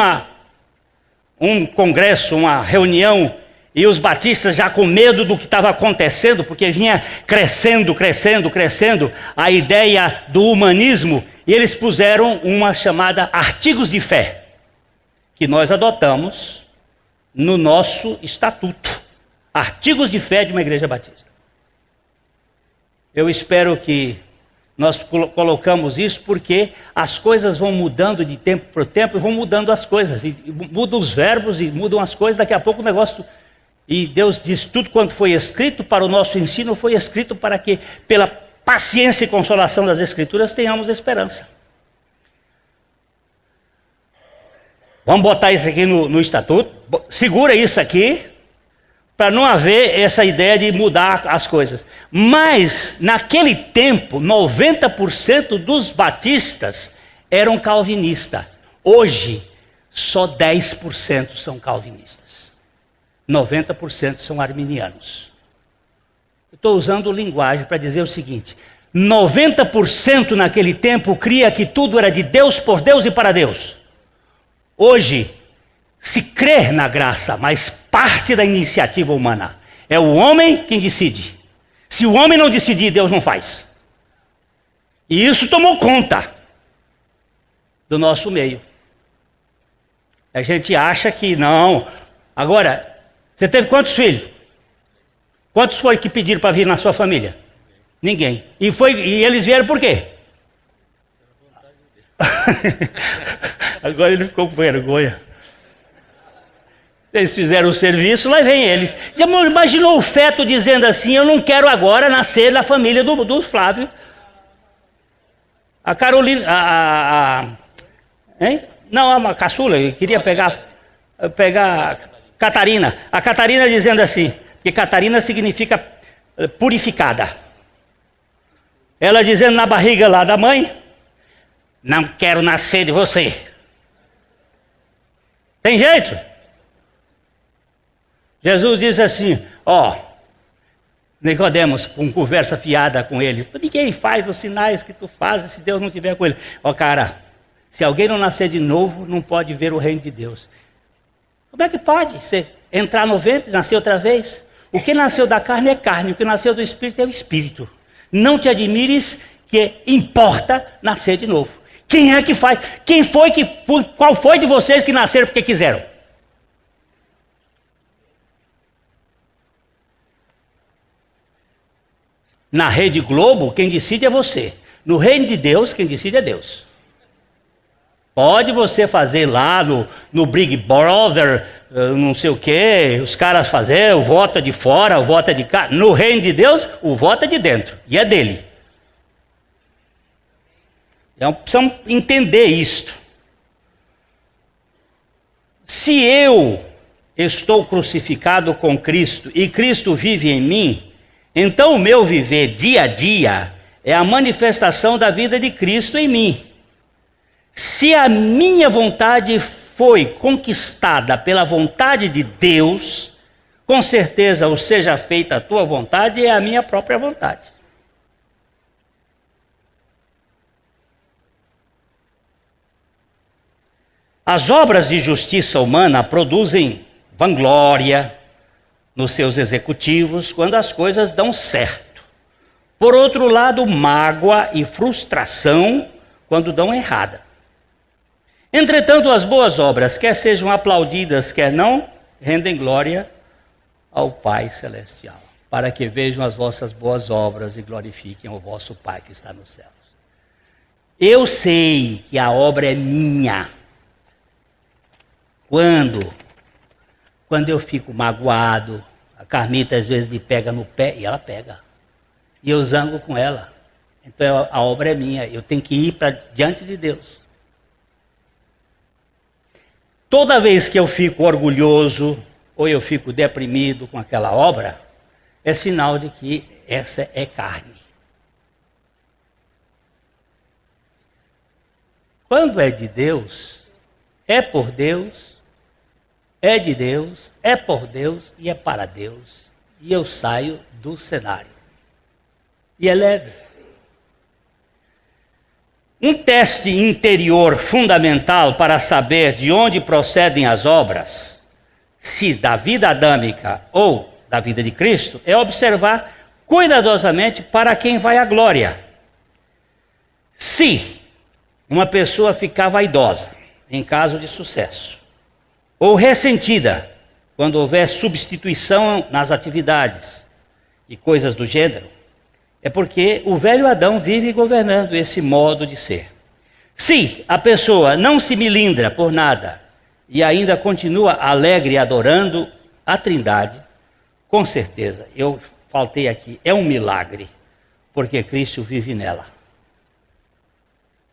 congresso, uma reunião, e os batistas já com medo do que estava acontecendo, porque vinha crescendo a ideia do humanismo, e eles puseram uma chamada Artigos de Fé, que nós adotamos no nosso estatuto. Artigos de Fé de uma igreja batista. Eu espero que nós colocamos isso porque as coisas vão mudando de tempo para tempo e vão mudando as coisas. E mudam os verbos e mudam as coisas, daqui a pouco o negócio... E Deus diz, tudo quanto foi escrito para o nosso ensino foi escrito para que, pela paciência e consolação das Escrituras, tenhamos esperança. Vamos botar isso aqui no estatuto, segura isso aqui, para não haver essa ideia de mudar as coisas. Mas, naquele tempo, 90% dos batistas eram calvinistas. Hoje, só 10% são calvinistas. 90% são arminianos. Eu estou usando linguagem para dizer o seguinte: 90% naquele tempo cria que tudo era de Deus, por Deus e para Deus. Hoje, se crê na graça, mas parte da iniciativa humana. É o homem quem decide. Se o homem não decidir, Deus não faz. E isso tomou conta do nosso meio. A gente acha que não. Agora, você teve quantos filhos? Quantos foi que pediram para vir na sua família? Ninguém. E eles vieram por quê? Agora ele ficou com vergonha. Eles fizeram o serviço, lá vem eles. Já imaginou o feto dizendo assim: eu não quero agora nascer na família do Flávio? A Carolina, hein? Não, a caçula, eu queria pegar Catarina. A Catarina dizendo assim, que Catarina significa purificada. Ela dizendo na barriga lá da mãe: não quero nascer de você. Tem jeito? Jesus diz assim, Nicodemos, com conversa fiada com ele: ninguém faz os sinais que tu fazes se Deus não estiver com ele. Cara, se alguém não nascer de novo, não pode ver o reino de Deus. Como é que pode você entrar no ventre e nascer outra vez? O que nasceu da carne é carne, o que nasceu do espírito é o espírito. Não te admires que importa nascer de novo. Quem é que faz? Qual foi de vocês que nasceram porque quiseram? Na Rede Globo, quem decide é você. No reino de Deus, quem decide é Deus. Pode você fazer lá no Big Brother, não sei o quê, os caras fazer, o voto é de fora, o voto é de cá. No reino de Deus, o voto é de dentro, e é dele. Então, precisamos entender isto. Se eu estou crucificado com Cristo e Cristo vive em mim, então o meu viver dia a dia é a manifestação da vida de Cristo em mim. Se a minha vontade foi conquistada pela vontade de Deus, com certeza o seja feita a tua vontade é a minha própria vontade. As obras de justiça humana produzem vanglória nos seus executivos quando as coisas dão certo. Por outro lado, mágoa e frustração quando dão errada. Entretanto, as boas obras, quer sejam aplaudidas, quer não, rendem glória ao Pai Celestial, para que vejam as vossas boas obras e glorifiquem o vosso Pai que está nos céus. Eu sei que a obra é minha. Quando eu fico magoado, a Carmita às vezes me pega no pé, e ela pega. E eu zango com ela. Então a obra é minha, eu tenho que ir para diante de Deus. Toda vez que eu fico orgulhoso, ou eu fico deprimido com aquela obra, é sinal de que essa é carne. Quando é de Deus, é por Deus, é de Deus, é por Deus e é para Deus. E eu saio do cenário. E é leve. Um teste interior fundamental para saber de onde procedem as obras, se da vida adâmica ou da vida de Cristo, é observar cuidadosamente para quem vai a glória. Se uma pessoa ficar vaidosa em caso de sucesso, ou ressentida quando houver substituição nas atividades e coisas do gênero, é porque o velho Adão vive governando esse modo de ser. Se a pessoa não se milindra por nada e ainda continua alegre adorando a Trindade, com certeza, eu faltei aqui, é um milagre, porque Cristo vive nela.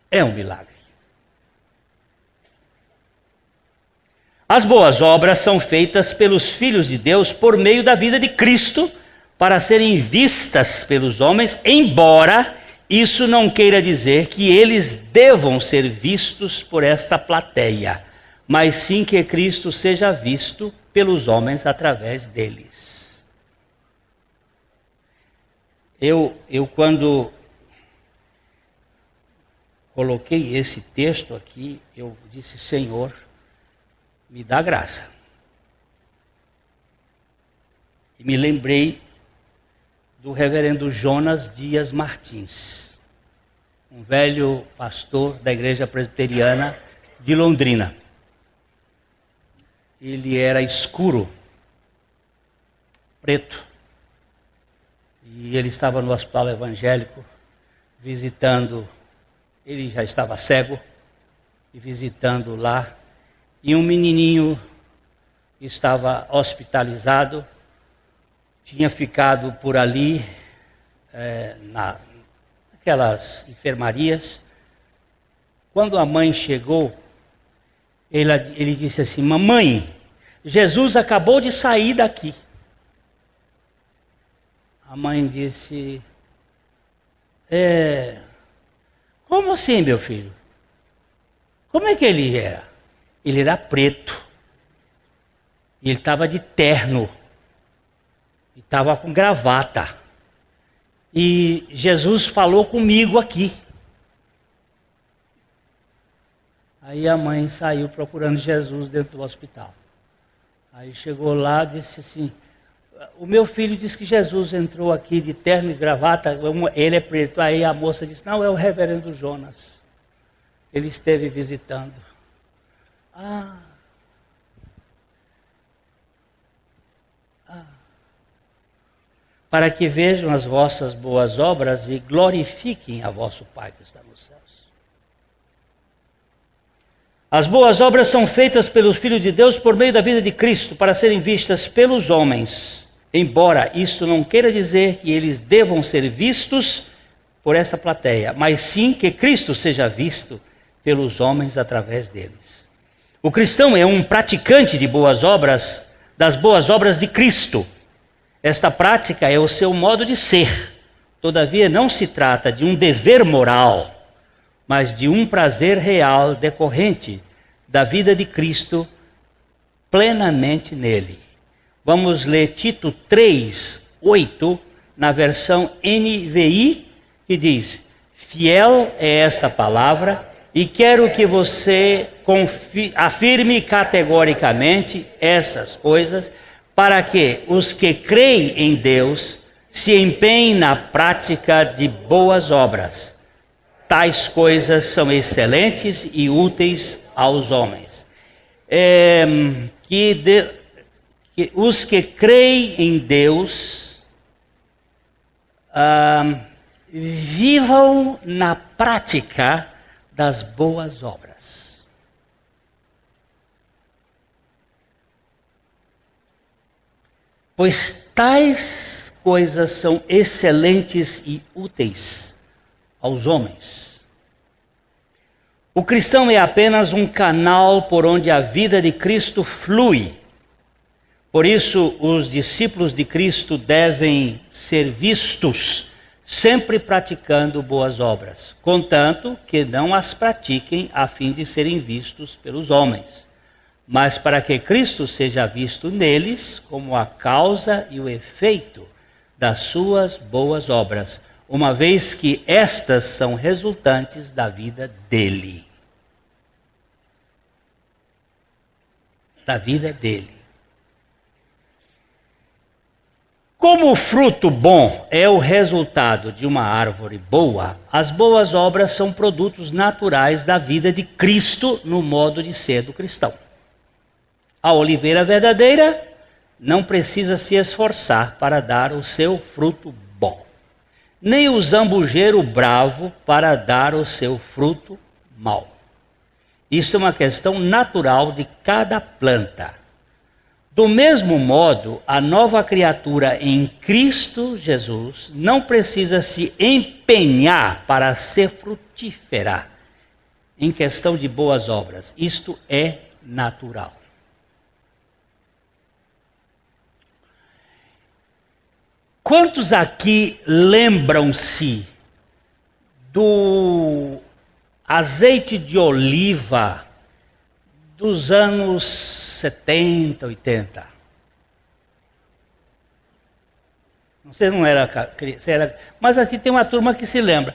É um milagre. As boas obras são feitas pelos filhos de Deus por meio da vida de Cristo, para serem vistas pelos homens, embora isso não queira dizer que eles devam ser vistos por esta plateia, mas sim que Cristo seja visto pelos homens através deles. Eu quando coloquei esse texto aqui, eu disse: Senhor, me dá graça. E me lembrei do reverendo Jonas Dias Martins, um velho pastor da igreja presbiteriana de Londrina. Ele era escuro, preto, e ele estava no hospital evangélico visitando, ele já estava cego, e visitando lá, e um menininho estava hospitalizado, tinha ficado por ali, naquelas enfermarias. Quando a mãe chegou, ele disse assim: mamãe, Jesus acabou de sair daqui. A mãe disse: como assim, meu filho? Como é que ele era? Ele era preto, e ele estava de terno, e estava com gravata, e Jesus falou comigo aqui. Aí a mãe saiu procurando Jesus dentro do hospital. Aí chegou lá e disse assim: o meu filho disse que Jesus entrou aqui de terno e gravata, ele é preto. Aí a moça disse: não, é o reverendo Jonas, ele esteve visitando. Para que vejam as vossas boas obras e glorifiquem a vosso Pai que está nos céus. As boas obras são feitas pelos filhos de Deus por meio da vida de Cristo, para serem vistas pelos homens, embora isto não queira dizer que eles devam ser vistos por essa plateia, mas sim que Cristo seja visto pelos homens através deles. O cristão é um praticante de boas obras, das boas obras de Cristo. Esta prática é o seu modo de ser. Todavia, não se trata de um dever moral, mas de um prazer real decorrente da vida de Cristo plenamente nele. Vamos ler Tito 3:8, na versão NVI, que diz: fiel é esta palavra, e quero que você afirme categoricamente essas coisas, para que os que creem em Deus se empenhem na prática de boas obras. Tais coisas são excelentes e úteis aos homens. Que os que creem em Deus vivam na prática das boas obras. pois tais coisas são excelentes e úteis aos homens. O cristão é apenas um canal por onde a vida de Cristo flui. Por isso, os discípulos de Cristo devem ser vistos sempre praticando boas obras, contanto que não as pratiquem a fim de serem vistos pelos homens, mas para que Cristo seja visto neles como a causa e o efeito das suas boas obras, uma vez que estas são resultantes da vida dele. Da vida dele. Como o fruto bom é o resultado de uma árvore boa, as boas obras são produtos naturais da vida de Cristo no modo de ser do cristão. A oliveira verdadeira não precisa se esforçar para dar o seu fruto bom, nem o zambujeiro bravo para dar o seu fruto mau. Isso é uma questão natural de cada planta. Do mesmo modo, a nova criatura em Cristo Jesus não precisa se empenhar para ser frutífera em questão de boas obras. Isto é natural. Quantos aqui lembram-se do azeite de oliva dos anos 70, 80? Você não era criança, mas aqui tem uma turma que se lembra.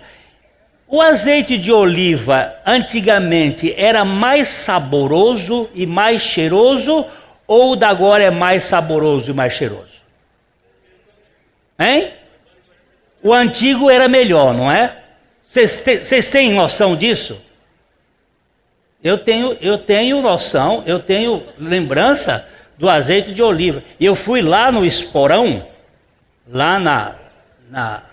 O azeite de oliva antigamente era mais saboroso e mais cheiroso, ou o da agora é mais saboroso e mais cheiroso? Hein? O antigo era melhor, não é? Vocês têm noção disso? Eu tenho noção, eu tenho lembrança do azeite de oliva. E eu fui lá no Esporão, lá na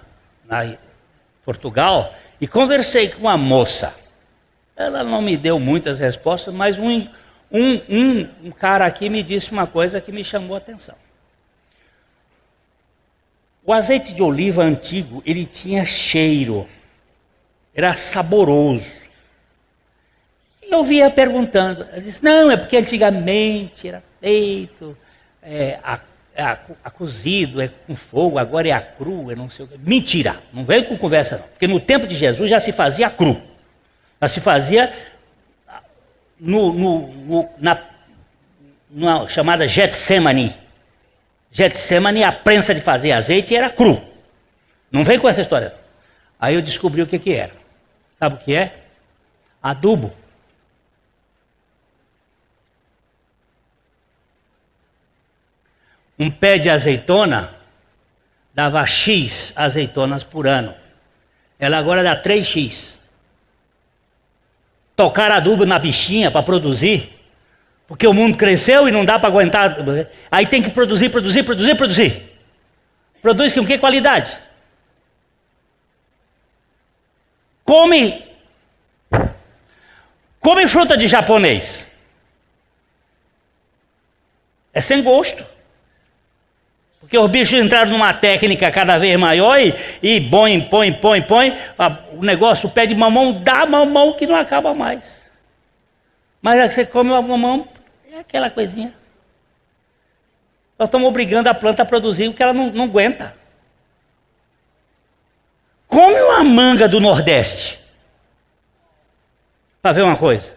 Portugal, e conversei com uma moça. Ela não me deu muitas respostas, mas um cara aqui me disse uma coisa que me chamou a atenção. O azeite de oliva antigo, ele tinha cheiro, era saboroso. E eu via perguntando, ela disse, não, é porque antigamente era feito, a cozido, com fogo, agora é a cru, é não sei o que. Mentira, não veio com conversa não, porque no tempo de Jesus já se fazia cru, já se fazia na chamada Getsemane. Getsemane, a prensa de fazer azeite era cru. Não vem com essa história. Aí eu descobri o que era. Sabe o que é? Adubo. Um pé de azeitona dava X azeitonas por ano. Ela agora dá 3X. Tocar adubo na bichinha para produzir, porque o mundo cresceu e não dá para aguentar. Aí tem que produzir. Produz com que qualidade? Come fruta de japonês. É sem gosto. Porque os bichos entraram numa técnica cada vez maior e põe. O negócio, o pé de mamão dá mamão que não acaba mais. Mas é que você come uma mamão, é aquela coisinha. Nós estamos obrigando a planta a produzir o que ela não aguenta. Come uma manga do Nordeste. Para ver uma coisa.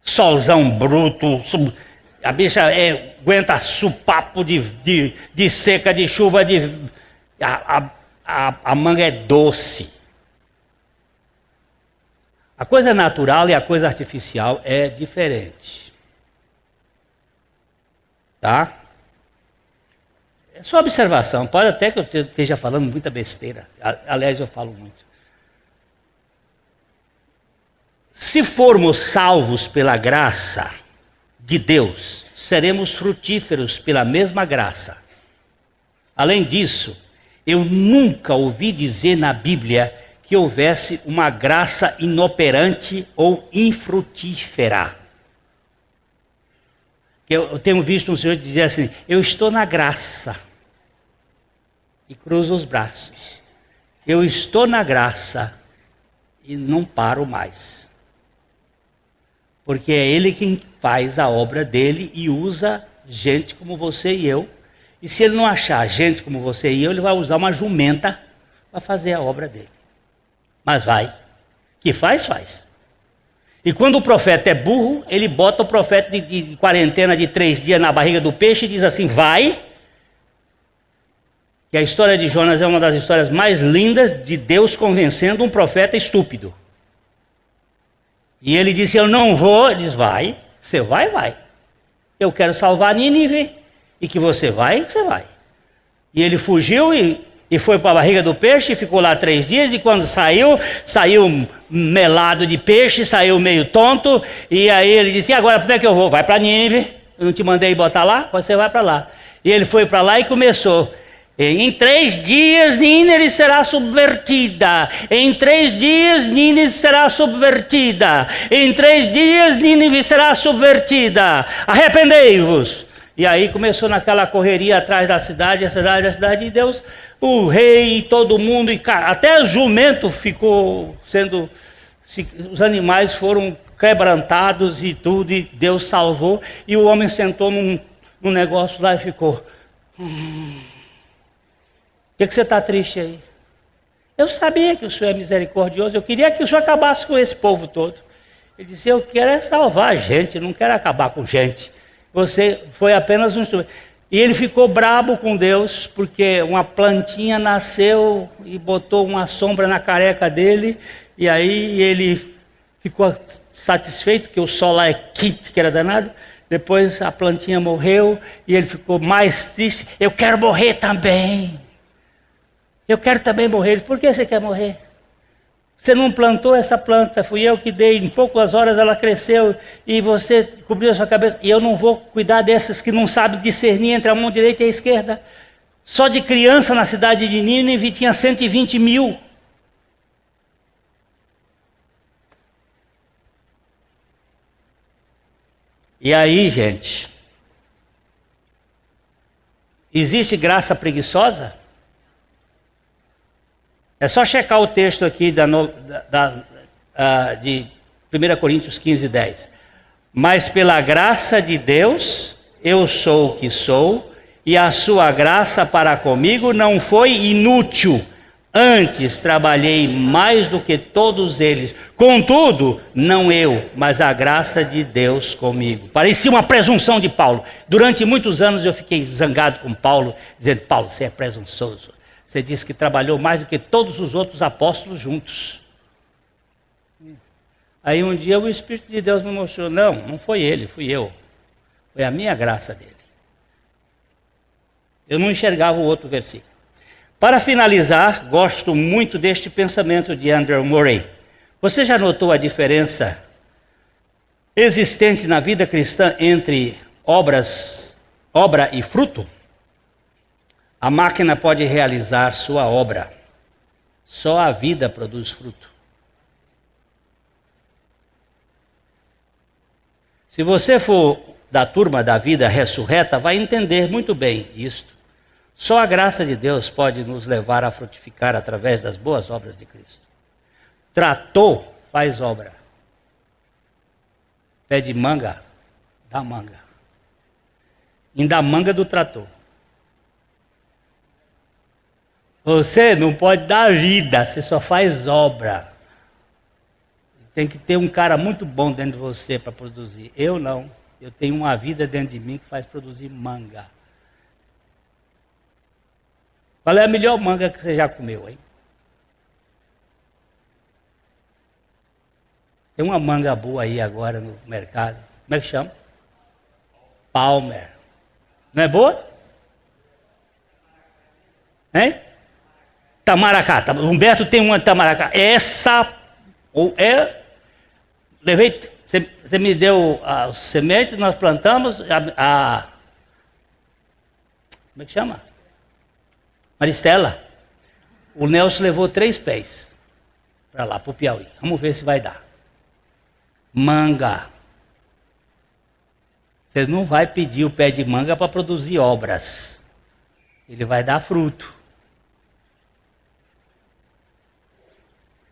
Solzão bruto. A bicha aguenta supapo de seca, de chuva. A manga é doce. A coisa natural e a coisa artificial é diferente. Tá? É só observação. Pode até que eu esteja falando muita besteira. Aliás, eu falo muito. Se formos salvos pela graça de Deus, seremos frutíferos pela mesma graça. Além disso, eu nunca ouvi dizer na Bíblia que houvesse uma graça inoperante ou infrutífera. Eu tenho visto um senhor dizer assim, eu estou na graça. E cruza os braços. Eu estou na graça e não paro mais. Porque é Ele quem faz a obra dele e usa gente como você e eu. E se Ele não achar gente como você e eu, Ele vai usar uma jumenta para fazer a obra dele. Mas vai. Que faz, faz. E quando o profeta é burro, ele bota o profeta de quarentena de 3 dias na barriga do peixe e diz assim, vai. Que a história de Jonas é uma das histórias mais lindas de Deus convencendo um profeta estúpido. E ele disse, eu não vou. Ele diz, vai. Você vai, vai. Eu quero salvar Nínive. E que você vai, você vai. E ele fugiu e foi para a barriga do peixe, ficou lá 3 dias, e quando saiu melado de peixe, saiu meio tonto, e aí ele disse, e agora para onde é que eu vou? Vai para Nínive, eu não te mandei botar lá? Você vai para lá. E ele foi para lá e começou, em 3 dias Nínive será subvertida, em 3 dias Nínive será subvertida, em 3 dias Nínive será subvertida, arrependei-vos. E aí começou naquela correria atrás da cidade, e Deus, o rei, todo mundo, e até jumento ficou sendo, os animais foram quebrantados e tudo, e Deus salvou, e o homem sentou num negócio lá e ficou, Por que você está triste aí? Eu sabia que o Senhor é misericordioso, eu queria que o Senhor acabasse com esse povo todo. Ele disse, eu quero é salvar a gente, não quero acabar com gente. Você foi apenas um instrumento. E ele ficou brabo com Deus, porque uma plantinha nasceu e botou uma sombra na careca dele, e aí ele ficou satisfeito, que o sol lá é quente, que era danado. Depois a plantinha morreu, e ele ficou mais triste. Eu quero morrer também. Eu quero também morrer. Por que você quer morrer? Você não plantou essa planta, fui eu que dei, em poucas horas ela cresceu e você cobriu a sua cabeça. E eu não vou cuidar dessas que não sabem discernir entre a mão direita e a esquerda. Só de criança na cidade de Nínive tinha 120 mil. E aí, gente, existe graça preguiçosa? É só checar o texto aqui de 1 Coríntios 15, 10. Mas pela graça de Deus, eu sou o que sou, e a sua graça para comigo não foi inútil. Antes trabalhei mais do que todos eles. Contudo, não eu, mas a graça de Deus comigo. Parecia uma presunção de Paulo. Durante muitos anos eu fiquei zangado com Paulo, dizendo, Paulo, você é presunçoso. Você disse que trabalhou mais do que todos os outros apóstolos juntos. Aí um dia o Espírito de Deus me mostrou, não foi ele, fui eu. Foi a minha graça dele. Eu não enxergava o outro versículo. Para finalizar, gosto muito deste pensamento de Andrew Murray. Você já notou a diferença existente na vida cristã entre obra e fruto? A máquina pode realizar sua obra, só a vida produz fruto. Se você for da turma da vida ressurreta, vai entender muito bem isto. Só a graça de Deus pode nos levar a frutificar através das boas obras de Cristo. Tratou, faz obra. Pede manga, dá manga. Ainda a manga do trator. Você não pode dar vida, você só faz obra. Tem que ter um cara muito bom dentro de você para produzir. Eu não. Eu tenho uma vida dentro de mim que faz produzir manga. Qual é a melhor manga que você já comeu, hein? Tem uma manga boa aí agora no mercado. Como é que chama? Palmer. Não é boa? Hein? Tamaracá. Humberto tem uma tamaracá. Essa levei. Você me deu a semente, nós plantamos como é que chama? Maristela. O Nelson levou 3 pés para lá, para o Piauí. Vamos ver se vai dar. Manga. Você não vai pedir o pé de manga para produzir obras. Ele vai dar fruto.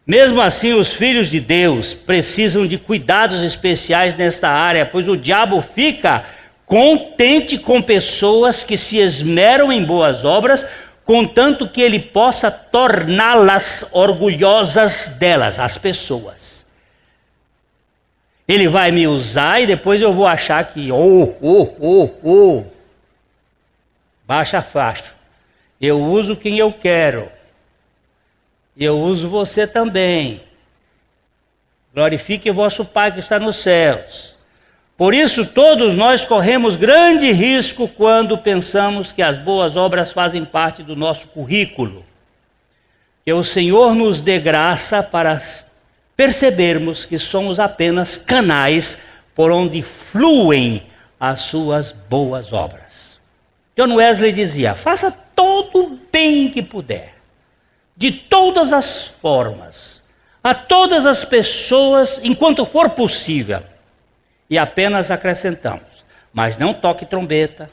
Mesmo assim, os filhos de Deus precisam de cuidados especiais nesta área, pois o diabo fica contente com pessoas que se esmeram em boas obras, contanto que ele possa torná-las orgulhosas delas, as pessoas. Ele vai me usar e depois eu vou achar que, baixa faixa. Eu uso quem eu quero. Eu uso você também. Glorifique o vosso Pai que está nos céus. Por isso, todos nós corremos grande risco quando pensamos que as boas obras fazem parte do nosso currículo. Que o Senhor nos dê graça para percebermos que somos apenas canais por onde fluem as suas boas obras. John Wesley dizia: faça todo o bem que puder, de todas as formas, a todas as pessoas, enquanto for possível. E apenas acrescentamos: mas não toque trombeta,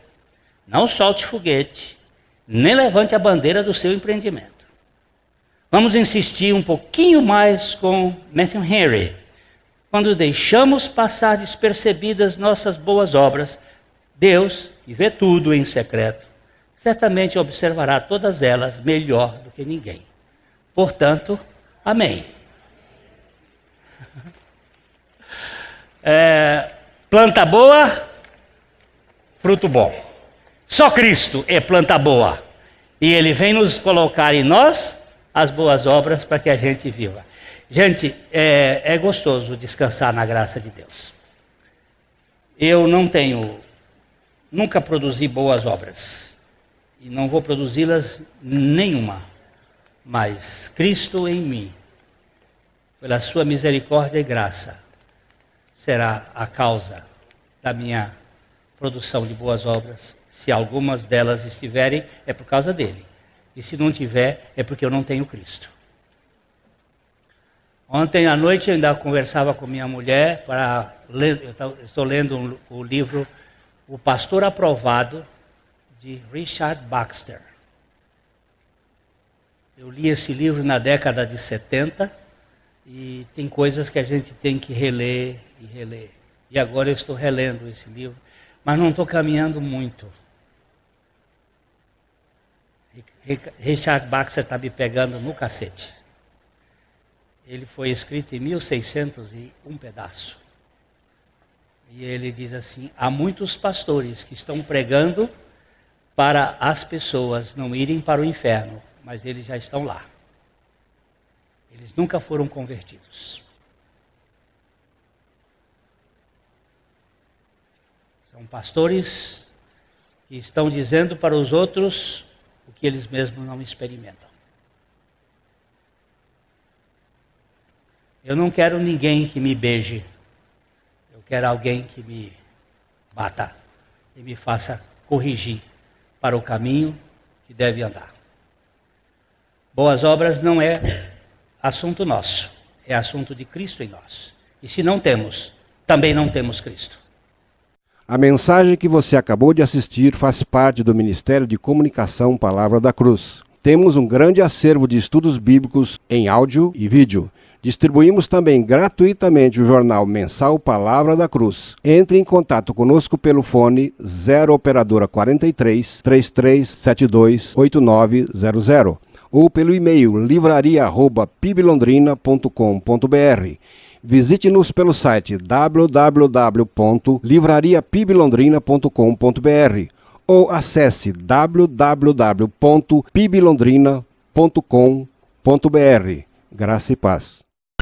não solte foguete, nem levante a bandeira do seu empreendimento. Vamos insistir um pouquinho mais com Matthew Henry. Quando deixamos passar despercebidas nossas boas obras, Deus, que vê tudo em secreto, certamente observará todas elas melhor do que ninguém. Portanto, amém. Planta boa, fruto bom. Só Cristo é planta boa. E Ele vem nos colocar em nós as boas obras para que a gente viva. Gente, é gostoso descansar na graça de Deus. Eu nunca produzi boas obras. E não vou produzi-las nenhuma. Mas Cristo em mim, pela sua misericórdia e graça, será a causa da minha produção de boas obras. Se algumas delas estiverem, é por causa dele. E se não tiver, é porque eu não tenho Cristo. Ontem à noite eu ainda conversava com minha mulher, eu estou lendo o livro O Pastor Aprovado, de Richard Baxter. Eu li esse livro na década de 70 e tem coisas que a gente tem que reler e reler. E agora eu estou relendo esse livro, mas não estou caminhando muito. Richard Baxter está me pegando no cacete. Ele foi escrito em 1600 e um pedaço. E ele diz assim: há muitos pastores que estão pregando para as pessoas não irem para o inferno, mas eles já estão lá. Eles nunca foram convertidos. São pastores que estão dizendo para os outros o que eles mesmos não experimentam. Eu não quero ninguém que me beije. Eu quero alguém que me bata e me faça corrigir para o caminho que deve andar. Boas obras não é assunto nosso, é assunto de Cristo em nós. E se não temos, também não temos Cristo. A mensagem que você acabou de assistir faz parte do Ministério de Comunicação Palavra da Cruz. Temos um grande acervo de estudos bíblicos em áudio e vídeo. Distribuímos também gratuitamente o jornal mensal Palavra da Cruz. Entre em contato conosco pelo fone 0 operadora 43 3372 8900 ou pelo e-mail livraria@piblondrina.com.br. Visite-nos pelo site www.livrariapiblondrina.com.br ou acesse www.piblondrina.com.br. Graça e paz.